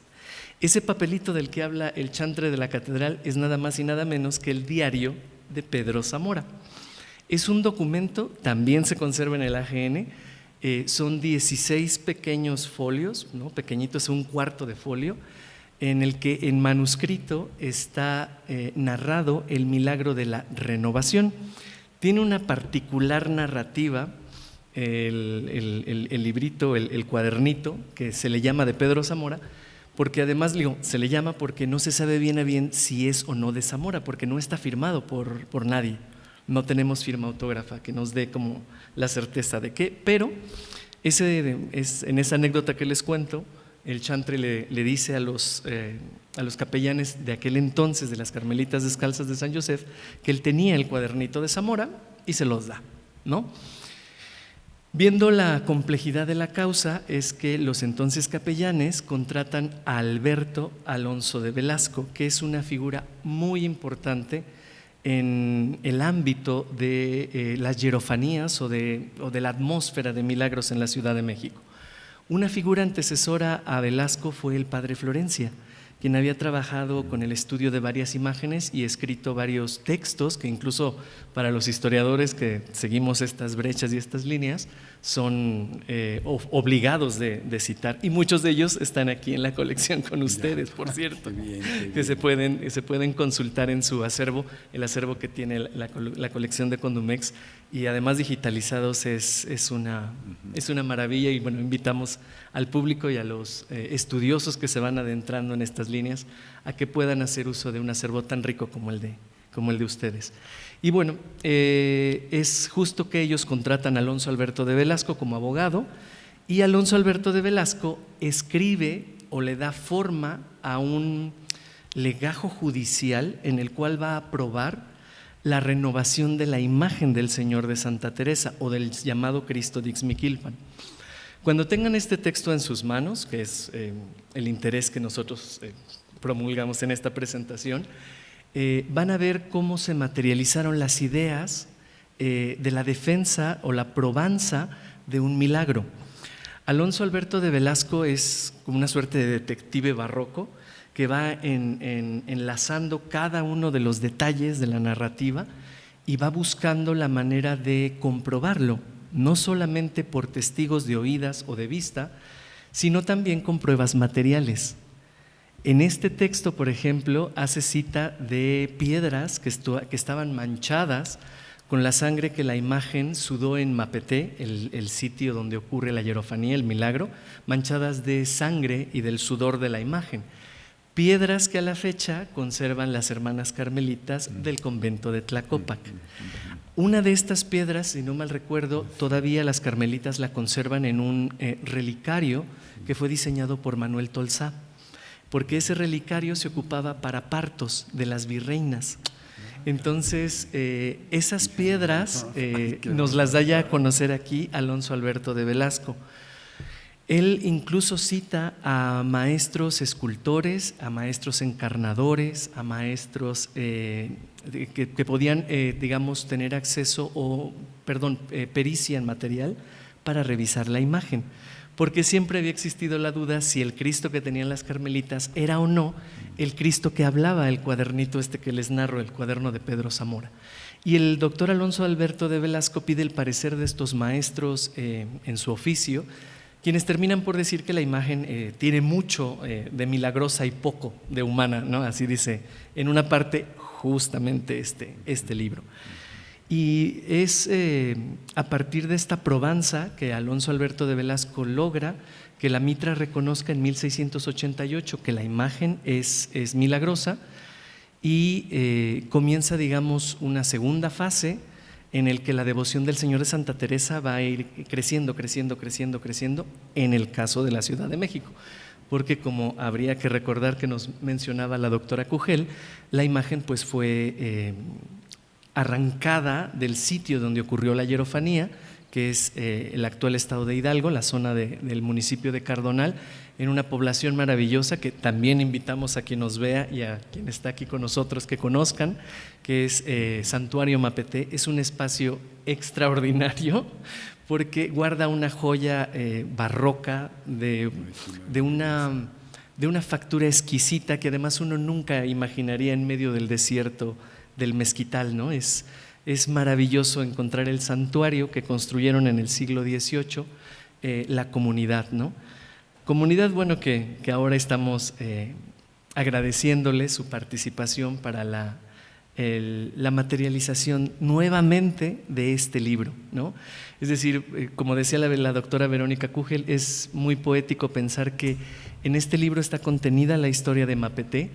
Ese papelito del que habla el chantre de la catedral es nada más y nada menos que el diario de Pedro Zamora. Es un documento, también se conserva en el AGN, son 16 pequeños folios, ¿no?, pequeñitos, un cuarto de folio, en el que en manuscrito está narrado el milagro de la renovación. Tiene una particular narrativa el librito, el cuadernito, que se le llama de Pedro Zamora, porque además se le llama porque no se sabe bien a bien si es o no de Zamora, porque no está firmado por nadie. No tenemos firma autógrafa que nos dé como la certeza de qué, pero en esa anécdota que les cuento, el chantre le dice a los capellanes de aquel entonces de las Carmelitas Descalzas de San Josef que él tenía el cuadernito de Zamora y se los da, ¿no? Viendo la complejidad de la causa, es que los entonces capellanes contratan a Alberto Alonso de Velasco, que es una figura muy importante en el ámbito de las hierofanías o de la atmósfera de milagros en la Ciudad de México. Una figura antecesora a Velasco fue el padre Florencia, quien había trabajado con el estudio de varias imágenes y escrito varios textos que incluso para los historiadores que seguimos estas brechas y estas líneas son obligados de citar, y muchos de ellos están aquí en la colección con ustedes, por cierto, que se pueden consultar en su acervo, el acervo que tiene la colección de Condumex, y además digitalizados es una maravilla. Y bueno, invitamos al público y a los estudiosos que se van adentrando en estas líneas a que puedan hacer uso de un acervo tan rico como el de ustedes. Y bueno, es justo que ellos contratan a Alonso Alberto de Velasco como abogado, y Alonso Alberto de Velasco escribe o le da forma a un legajo judicial en el cual va a aprobar la renovación de la imagen del Señor de Santa Teresa o del llamado Cristo de Ixmiquilpan. Cuando tengan este texto en sus manos, que es el interés que nosotros promulgamos en esta presentación, van a ver cómo se materializaron las ideas de la defensa o la probanza de un milagro. Alonso Alberto de Velasco es como una suerte de detective barroco que va enlazando cada uno de los detalles de la narrativa y va buscando la manera de comprobarlo, no solamente por testigos de oídas o de vista, sino también con pruebas materiales. En este texto, por ejemplo, hace cita de piedras que estaban manchadas con la sangre que la imagen sudó en Mapeté, el sitio donde ocurre la hierofanía, el milagro, manchadas de sangre y del sudor de la imagen. Piedras que a la fecha conservan las hermanas carmelitas del convento de Tlacopac. Una de estas piedras, si no mal recuerdo, todavía las carmelitas la conservan en un relicario que fue diseñado por Manuel Tolsá, porque ese relicario se ocupaba para partos de las virreinas. Entonces, esas piedras nos las da ya a conocer aquí Alonso Alberto de Velasco. Él incluso cita a maestros escultores, a maestros encarnadores, a maestros que podían, digamos, tener acceso pericia en material para revisar la imagen, porque siempre había existido la duda si el Cristo que tenían las carmelitas era o no el Cristo que hablaba el cuadernito que les narro, el cuaderno de Pedro Zamora. Y el doctor Alonso Alberto de Velasco pide el parecer de estos maestros en su oficio, quienes terminan por decir que la imagen tiene mucho de milagrosa y poco de humana, ¿no? Así dice en una parte justamente este libro. Y es a partir de esta probanza que Alonso Alberto de Velasco logra que la mitra reconozca en 1688 que la imagen es milagrosa, y comienza, digamos, una segunda fase en el que la devoción del Señor de Santa Teresa va a ir creciendo, creciendo, creciendo, creciendo, en el caso de la Ciudad de México. Porque, como habría que recordar que nos mencionaba la doctora Cugel, la imagen pues fue arrancada del sitio donde ocurrió la hierofanía, que es el actual estado de Hidalgo, la zona del municipio de Cardonal, en una población maravillosa que también invitamos a quien nos vea y a quien está aquí con nosotros que conozcan, que es Santuario Mapetté. Es un espacio extraordinario porque guarda una joya barroca de una factura exquisita que además uno nunca imaginaría en medio del desierto del Mezquital, ¿no? Es maravilloso encontrar el santuario que construyeron en el siglo XVIII, la comunidad, ¿no? Comunidad, bueno, que ahora estamos agradeciéndole su participación para la materialización nuevamente de este libro, ¿no? Es decir, como decía la doctora Verónica Cugel, es muy poético pensar que en este libro está contenida la historia de Mapetté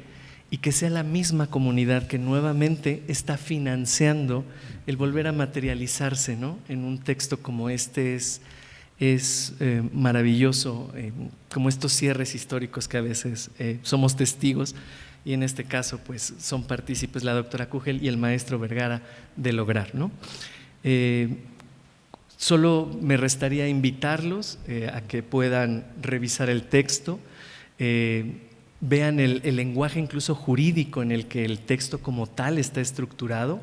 y que sea la misma comunidad que nuevamente está financiando el volver a materializarse, ¿no? En un texto como este es maravilloso, como estos cierres históricos que a veces somos testigos, y en este caso pues son partícipes la doctora Cugel y el maestro Vergara de lograr, ¿no? Solo me restaría invitarlos a que puedan revisar el texto, vean el lenguaje incluso jurídico en el que el texto como tal está estructurado,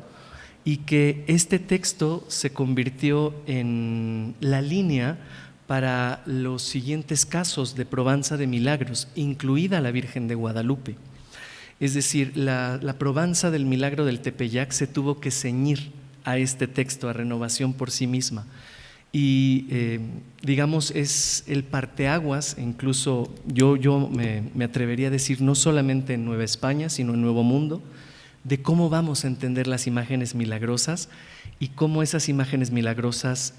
y que este texto se convirtió en la línea para los siguientes casos de probanza de milagros, incluida la Virgen de Guadalupe. Es decir, la probanza del milagro del Tepeyac se tuvo que ceñir a este texto, a Renovación por sí misma. Y digamos, es el parteaguas, incluso yo me atrevería a decir, no solamente en Nueva España, sino en Nuevo Mundo, de cómo vamos a entender las imágenes milagrosas y cómo esas imágenes milagrosas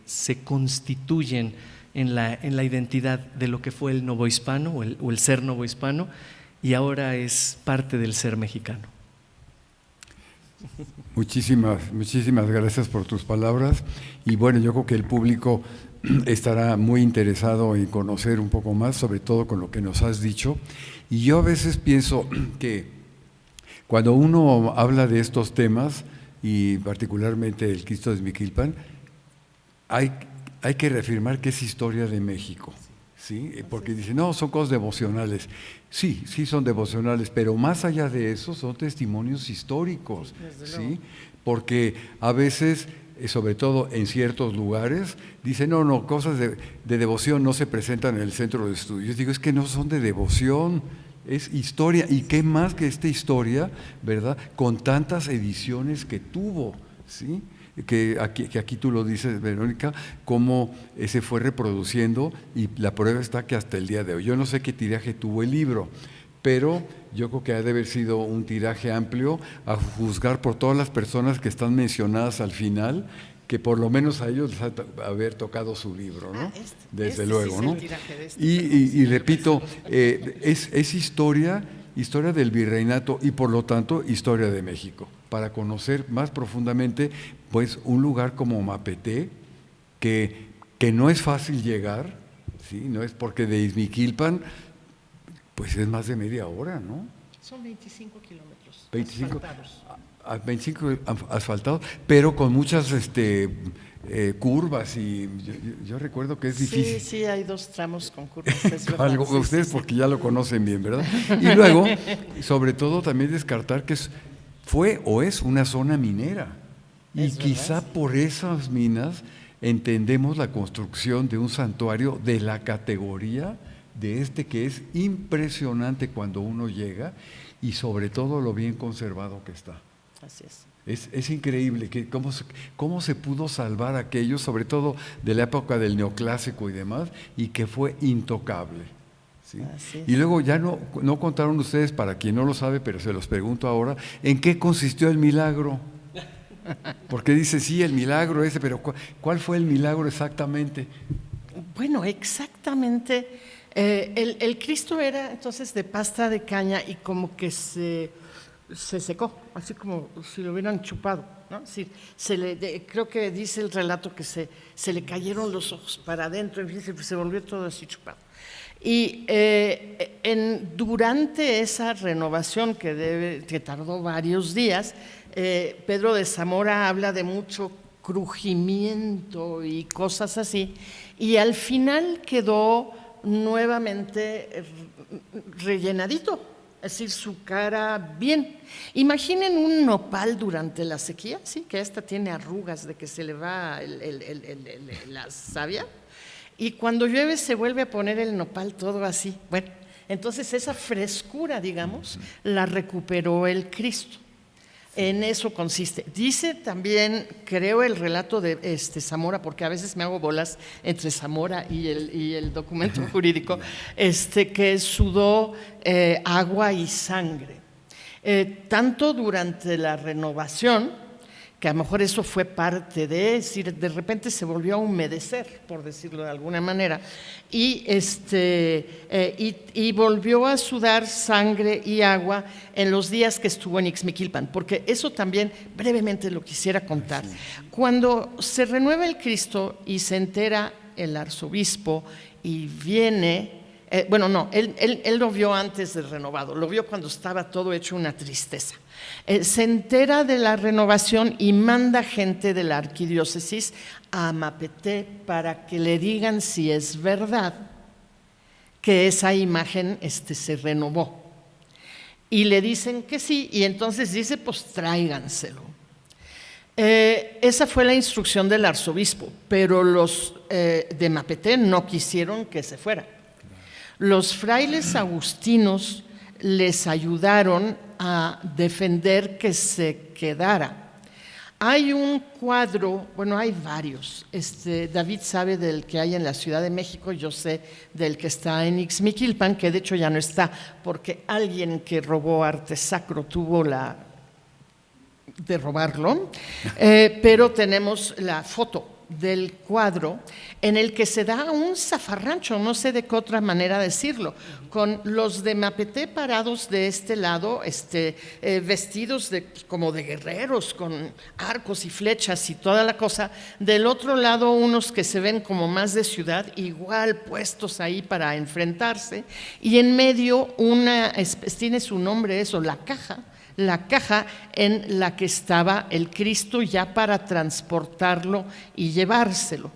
se constituyen en la identidad de lo que fue el novohispano o el ser novohispano, y ahora es parte del ser mexicano. Muchísimas gracias por tus palabras, y bueno, yo creo que el público estará muy interesado en conocer un poco más, sobre todo con lo que nos has dicho. Y yo a veces pienso que cuando uno habla de estos temas, y particularmente el Cristo de Izmiquilpan, hay que reafirmar que es historia de México, ¿sí? Porque dicen, no, son cosas devocionales. Sí son devocionales, pero más allá de eso son testimonios históricos, ¿sí? Porque a veces, sobre todo en ciertos lugares, dicen, no, cosas de devoción no se presentan en el centro de estudios. Digo, es que no son de devoción, es historia, y qué más que esta historia, ¿verdad?, con tantas ediciones que tuvo, ¿sí? Que aquí tú lo dices, Verónica, cómo se fue reproduciendo, y la prueba está que hasta el día de hoy, yo no sé qué tiraje tuvo el libro, pero yo creo que ha de haber sido un tiraje amplio, a juzgar por todas las personas que están mencionadas al final, que por lo menos a ellos les ha haber tocado su libro, ¿no? Desde luego, ¿no? Y repito, es historia del virreinato y por lo tanto historia de México, para conocer más profundamente pues un lugar como Mapetté, que no es fácil llegar, ¿sí? No es porque de Izmiquilpan pues es más de media hora, ¿no? Son 25 kilómetros 25, asfaltados. 25 asfaltados, pero con muchas curvas, y yo recuerdo que es difícil. Sí, hay 2 tramos con curvas, es verdad. Algo de ustedes porque ya lo conocen bien, ¿verdad? Y luego, sobre todo, también descartar que fue o es una zona minera, y quizá por esas minas entendemos la construcción de un santuario de la categoría de que es impresionante cuando uno llega, y sobre todo lo bien conservado que está. Así es. Es increíble que cómo se pudo salvar aquello, sobre todo de la época del neoclásico y demás, y que fue intocable, ¿sí? Y luego ya no contaron ustedes, para quien no lo sabe, pero se los pregunto ahora, ¿en qué consistió el milagro? Porque dice, sí, el milagro ese, pero ¿cuál fue el milagro exactamente? Bueno, exactamente. El Cristo era entonces de pasta de caña, y como que se se secó, así como si lo hubieran chupado, ¿no? Es decir, creo que dice el relato que se le cayeron los ojos para adentro, en fin, se volvió todo así chupado. Y durante esa renovación que tardó varios días, Pedro de Zamora habla de mucho crujimiento y cosas así, y al final quedó nuevamente rellenadito. Es decir, su cara bien. Imaginen un nopal durante la sequía, ¿sí? Que esta tiene arrugas de que se le va la savia, y cuando llueve se vuelve a poner el nopal todo así. Bueno, entonces esa frescura, digamos, la recuperó el Cristo. En eso consiste. Dice también, creo, el relato de Zamora, porque a veces me hago bolas entre Zamora y el documento jurídico, que sudó agua y sangre. Tanto durante la renovación, que a lo mejor eso fue parte de, es decir, de repente se volvió a humedecer, por decirlo de alguna manera, y volvió a sudar sangre y agua en los días que estuvo en Ixmiquilpan, porque eso también brevemente lo quisiera contar. Cuando se renueva el Cristo y se entera el arzobispo y viene… él lo vio antes del renovado, lo vio cuando estaba todo hecho una tristeza. Se entera de la renovación y manda gente de la arquidiócesis a Mapeté para que le digan si es verdad que esa imagen se renovó. Y le dicen que sí, y entonces dice, pues tráiganselo. Esa fue la instrucción del arzobispo, pero los de Mapeté no quisieron que se fuera. Los frailes agustinos les ayudaron a defender que se quedara. Hay un cuadro, bueno, hay varios. David sabe del que hay en la Ciudad de México, yo sé del que está en Ixmiquilpan, que de hecho ya no está, porque alguien que robó arte sacro tuvo la de robarlo, pero tenemos la foto del cuadro en el que se da un zafarrancho, no sé de qué otra manera decirlo, con los de Mapeté parados de este lado, vestidos como de guerreros, con arcos y flechas y toda la cosa, del otro lado unos que se ven como más de ciudad, igual puestos ahí para enfrentarse, y en medio tiene su nombre eso, la caja en la que estaba el Cristo ya para transportarlo y llevárselo.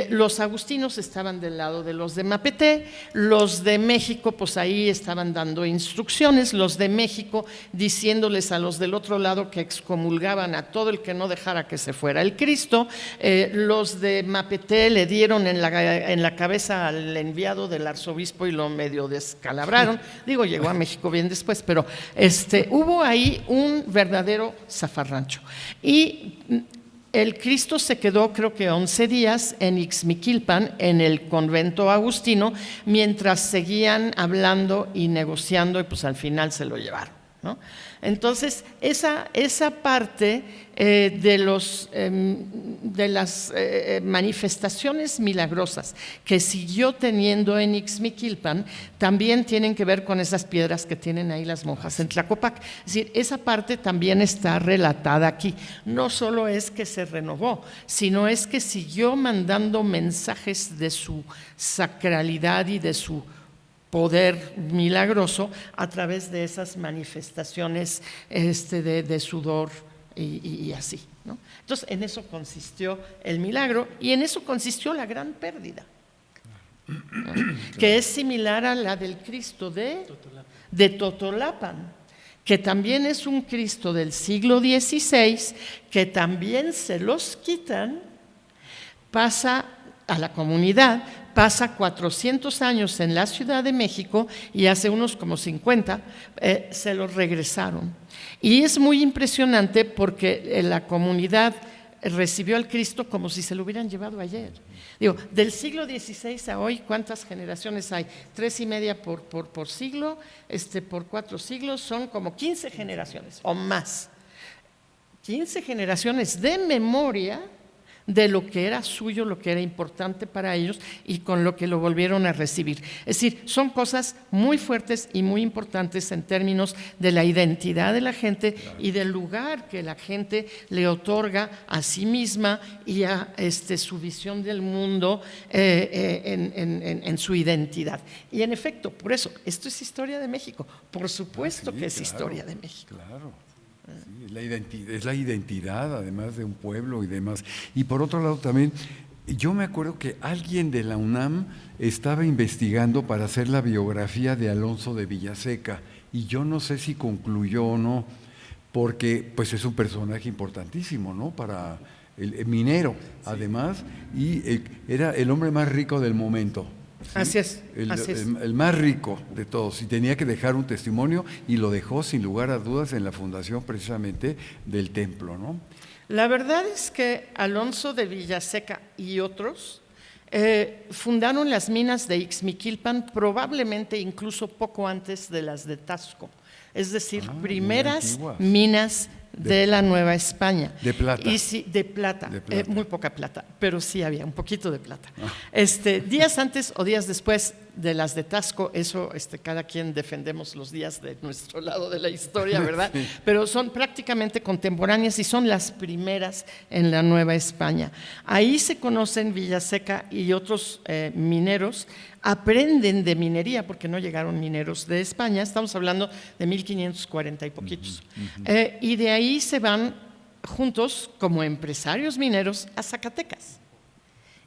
Los agustinos estaban del lado de los de Mapeté, los de México pues ahí estaban dando instrucciones, los de México diciéndoles a los del otro lado que excomulgaban a todo el que no dejara que se fuera el Cristo. Los de Mapeté le dieron en la cabeza al enviado del arzobispo y lo medio descalabraron. Digo, llegó a México bien después, pero hubo ahí un verdadero zafarrancho. Y el Cristo se quedó, creo que 11 días en Ixmiquilpan, en el convento agustino, mientras seguían hablando y negociando, y pues al final se lo llevaron, ¿no? Entonces, esa parte de las manifestaciones milagrosas que siguió teniendo en Ixmiquilpan también tienen que ver con esas piedras que tienen ahí las monjas en Tlacopac. Es decir, esa parte también está relatada aquí. No solo es que se renovó, sino es que siguió mandando mensajes de su sacralidad y de su poder milagroso a través de esas manifestaciones de sudor y así, ¿no? Entonces, en eso consistió el milagro y en eso consistió la gran pérdida, ¿no? Que es similar a la del Cristo de Totolapan, que también es un Cristo del siglo XVI, que también se los quitan, pasa a la comunidad, pasa 400 años en la Ciudad de México y hace unos como 50 se los regresaron. Y es muy impresionante porque la comunidad recibió al Cristo como si se lo hubieran llevado ayer. Digo, del siglo XVI a hoy, ¿cuántas generaciones hay? 3.5 por siglo, por 4 siglos, son como 15 generaciones o más. 15 generaciones de memoria de lo que era suyo, lo que era importante para ellos y con lo que lo volvieron a recibir. Es decir, son cosas muy fuertes y muy importantes en términos de la identidad de la gente y del lugar que la gente le otorga a sí misma y a su visión del mundo en su identidad. Y en efecto, por eso, esto es historia de México. Por supuesto que es historia de México. Claro. Sí, es la identidad, además de un pueblo y demás. Y por otro lado también, yo me acuerdo que alguien de la UNAM estaba investigando para hacer la biografía de Alonso de Villaseca, y yo no sé si concluyó o no, porque pues es un personaje importantísimo, ¿no? Para el minero, además, y era el hombre más rico del momento. ¿Sí? Así es, el más rico de todos, y tenía que dejar un testimonio, y lo dejó sin lugar a dudas en la fundación precisamente del templo, ¿no? La verdad es que Alonso de Villaseca y otros fundaron las minas de Ixmiquilpan probablemente incluso poco antes de las de Taxco, es decir, primeras minas de la Nueva España. De plata. Y sí, de plata. Muy poca plata, pero sí había un poquito de plata. Días antes o días después de las de Taxco, eso cada quien defendemos los días de nuestro lado de la historia, ¿verdad? Sí. Pero son prácticamente contemporáneas y son las primeras en la Nueva España. Ahí se conocen Villaseca y otros mineros, aprenden de minería, porque no llegaron mineros de España, estamos hablando de 1540 y poquitos. Y de ahí se van juntos como empresarios mineros a Zacatecas.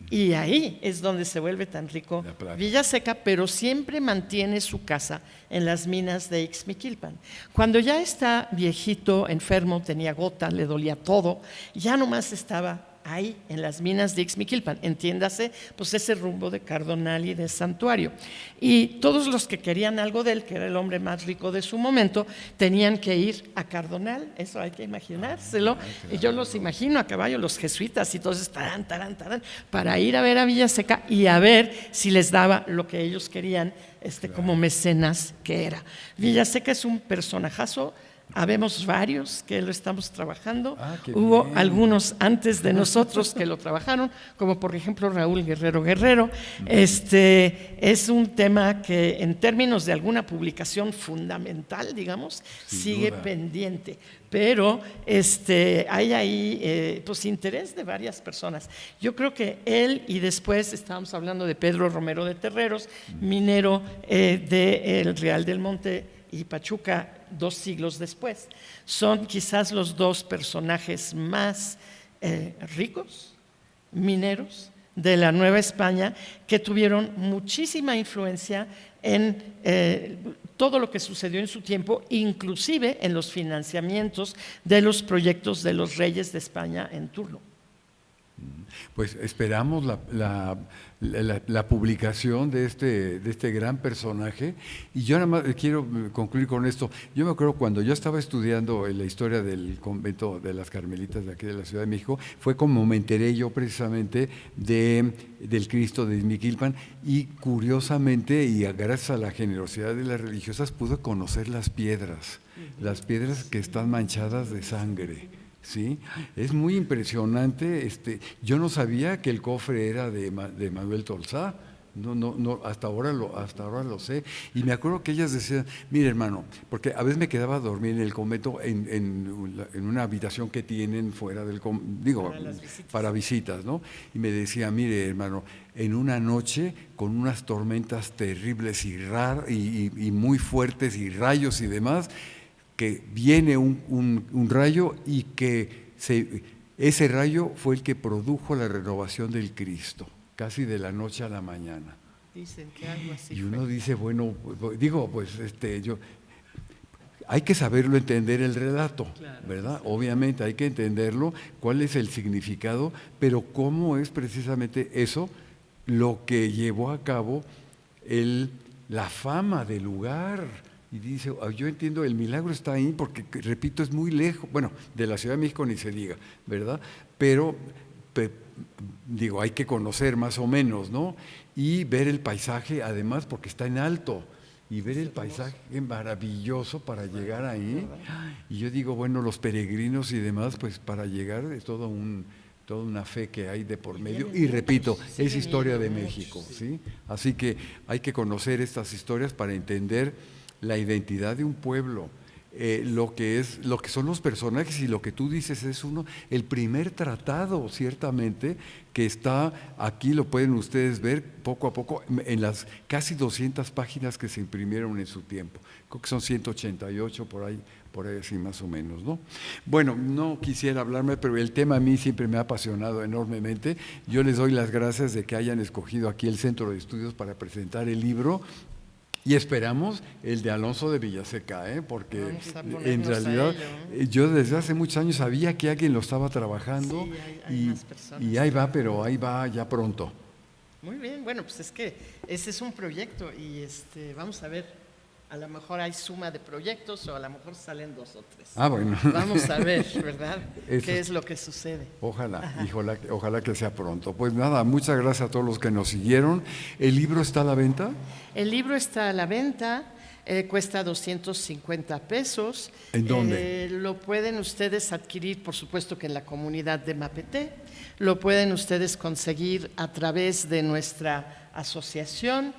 Y ahí es donde se vuelve tan rico Villaseca, pero siempre mantiene su casa en las minas de Ixmiquilpan. Cuando ya está viejito, enfermo, tenía gota, le dolía todo, ya nomás estaba ahí en las minas de Ixmiquilpan, entiéndase, pues ese rumbo de Cardonal y de Santuario. Y todos los que querían algo de él, que era el hombre más rico de su momento, tenían que ir a Cardonal, eso hay que imaginárselo. Y yo los imagino a caballo, los jesuitas y todos tarán, para ir a ver a Villaseca y a ver si les daba lo que ellos querían, como mecenas que era. Villaseca es un personajazo. Habemos varios que lo estamos trabajando, hubo bien. Algunos antes de nosotros que lo trabajaron, como por ejemplo Raúl Guerrero. Es un tema que en términos de alguna publicación fundamental, digamos, sin sigue duda. Pendiente, pero hay ahí pues interés de varias personas. Yo creo que él, y después estábamos hablando de Pedro Romero de Terreros, minero del Real del Monte y Pachuca 2 siglos después. Son quizás los 2 personajes más ricos, mineros de la Nueva España, que tuvieron muchísima influencia en todo lo que sucedió en su tiempo, inclusive en los financiamientos de los proyectos de los reyes de España en turno. Pues esperamos la publicación de este gran personaje, y yo nada más quiero concluir con esto. Yo me acuerdo cuando yo estaba estudiando la historia del convento de las Carmelitas de aquí de la Ciudad de México, fue como me enteré yo precisamente del Cristo de Ixmiquilpan, y curiosamente y gracias a la generosidad de las religiosas pude conocer las piedras que están manchadas de sangre. Sí, es muy impresionante. Yo no sabía que el cofre era de Manuel Tolsá. No, hasta ahora lo sé. Y me acuerdo que ellas decían, mire hermano, porque a veces me quedaba a dormir en el convento en una habitación que tienen fuera del convento, para visitas, ¿no? Y me decía, mire hermano, en una noche con unas tormentas terribles y muy fuertes y rayos y demás, que viene un rayo y que ese rayo fue el que produjo la renovación del Cristo, casi de la noche a la mañana. Dicen que algo así. Y uno dice, bueno, digo, pues hay que saberlo entender el relato, ¿verdad? Obviamente hay que entenderlo, cuál es el significado, pero cómo es precisamente eso lo que llevó a cabo la fama del lugar. Y dice, yo entiendo, el milagro está ahí porque, repito, es muy lejos, bueno, de la Ciudad de México ni se diga, ¿verdad? Pero, digo, hay que conocer más o menos, ¿no? Y ver el paisaje, además, porque está en alto, y ver el paisaje maravilloso para llegar ahí. Y yo digo, bueno, los peregrinos y demás, pues para llegar es todo un toda una fe que hay de por medio. Y repito, es historia de México, ¿sí? Así que hay que conocer estas historias para entender la identidad de un pueblo. Lo que son los personajes, y lo que tú dices es el primer tratado, ciertamente, que está aquí, lo pueden ustedes ver poco a poco en las casi 200 páginas que se imprimieron en su tiempo. Creo que son 188 por ahí así más o menos, ¿no? Bueno, no quisiera hablarme, pero el tema a mí siempre me ha apasionado enormemente. Yo les doy las gracias de que hayan escogido aquí el Centro de Estudios para presentar el libro. Y esperamos el de Alonso de Villaseca, porque en realidad yo desde hace muchos años sabía que alguien lo estaba trabajando, sí, hay más personas. Y ahí va, pero ahí va ya pronto. Muy bien, bueno, pues es que ese es un proyecto y vamos a ver, a lo mejor hay suma de proyectos o a lo mejor salen 2 o 3. Ah, bueno. Vamos a ver, ¿verdad? ¿Qué es lo que sucede? Ojalá, ojalá que sea pronto. Pues nada, muchas gracias a todos los que nos siguieron. ¿El libro está a la venta? El libro está a la venta, cuesta 250 pesos. ¿En dónde? Lo pueden ustedes adquirir, por supuesto que en la comunidad de Mapete, lo pueden ustedes conseguir a través de nuestra asociación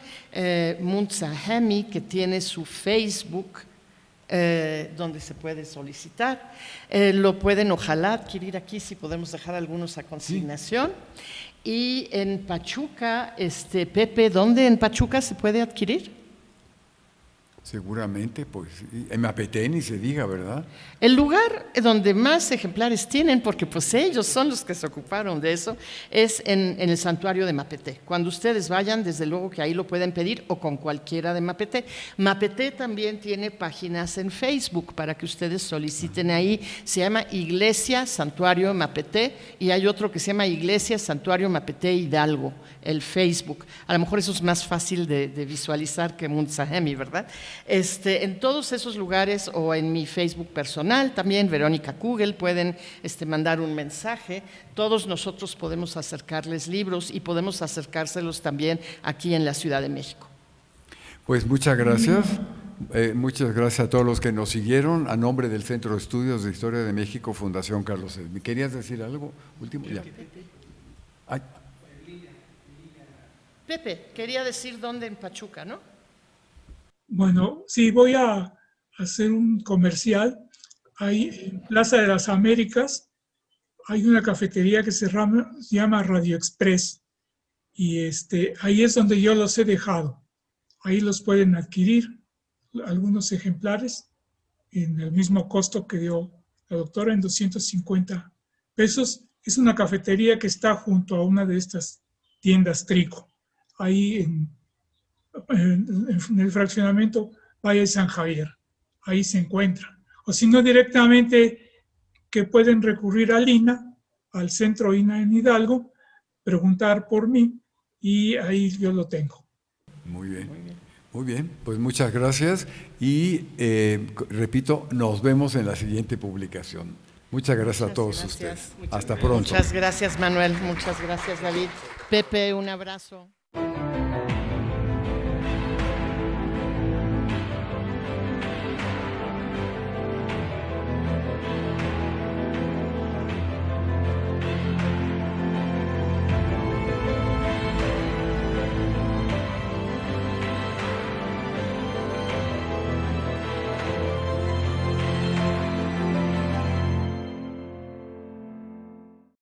Munzahemi, que tiene su Facebook, donde se puede solicitar. Lo pueden ojalá adquirir aquí, si podemos dejar algunos a consignación. Sí. Y en Pachuca, Pepe, ¿dónde en Pachuca se puede adquirir? Seguramente, pues en Mapete ni se diga, ¿verdad? El lugar donde más ejemplares tienen, porque pues ellos son los que se ocuparon de eso, es en el santuario de Mapete. Cuando ustedes vayan, desde luego que ahí lo pueden pedir o con cualquiera de Mapete. Mapete también tiene páginas en Facebook para que ustedes soliciten ahí. Se llama Iglesia Santuario Mapete y hay otro que se llama Iglesia Santuario Mapete Hidalgo, el Facebook. A lo mejor eso es más fácil de visualizar que Munzahemi, ¿verdad? En todos esos lugares o en mi Facebook personal también, Verónica Kugel, pueden mandar un mensaje. Todos nosotros podemos acercarles libros y podemos acercárselos también aquí en la Ciudad de México. Pues muchas gracias. Muchas gracias a todos los que nos siguieron. A nombre del Centro de Estudios de Historia de México, Fundación Carlos Esmi. ¿Querías decir algo? Último, ya. Ay. Pepe, quería decir dónde en Pachuca, ¿no? Bueno, sí, voy a hacer un comercial. Ahí en Plaza de las Américas hay una cafetería que se llama Radio Express y ahí es donde yo los he dejado. Ahí los pueden adquirir, algunos ejemplares, en el mismo costo que dio la doctora, en 250 pesos. Es una cafetería que está junto a una de estas tiendas Trico, ahí en el fraccionamiento Valle de San Javier. Ahí se encuentra. O si no, directamente que pueden recurrir al INA, al centro INA en Hidalgo, preguntar por mí y ahí yo lo tengo. Muy bien. Muy bien, pues muchas gracias y repito, nos vemos en la siguiente publicación. Muchas gracias a todos ustedes. Hasta pronto. Muchas gracias, Manuel. Muchas gracias, David. Pepe, un abrazo.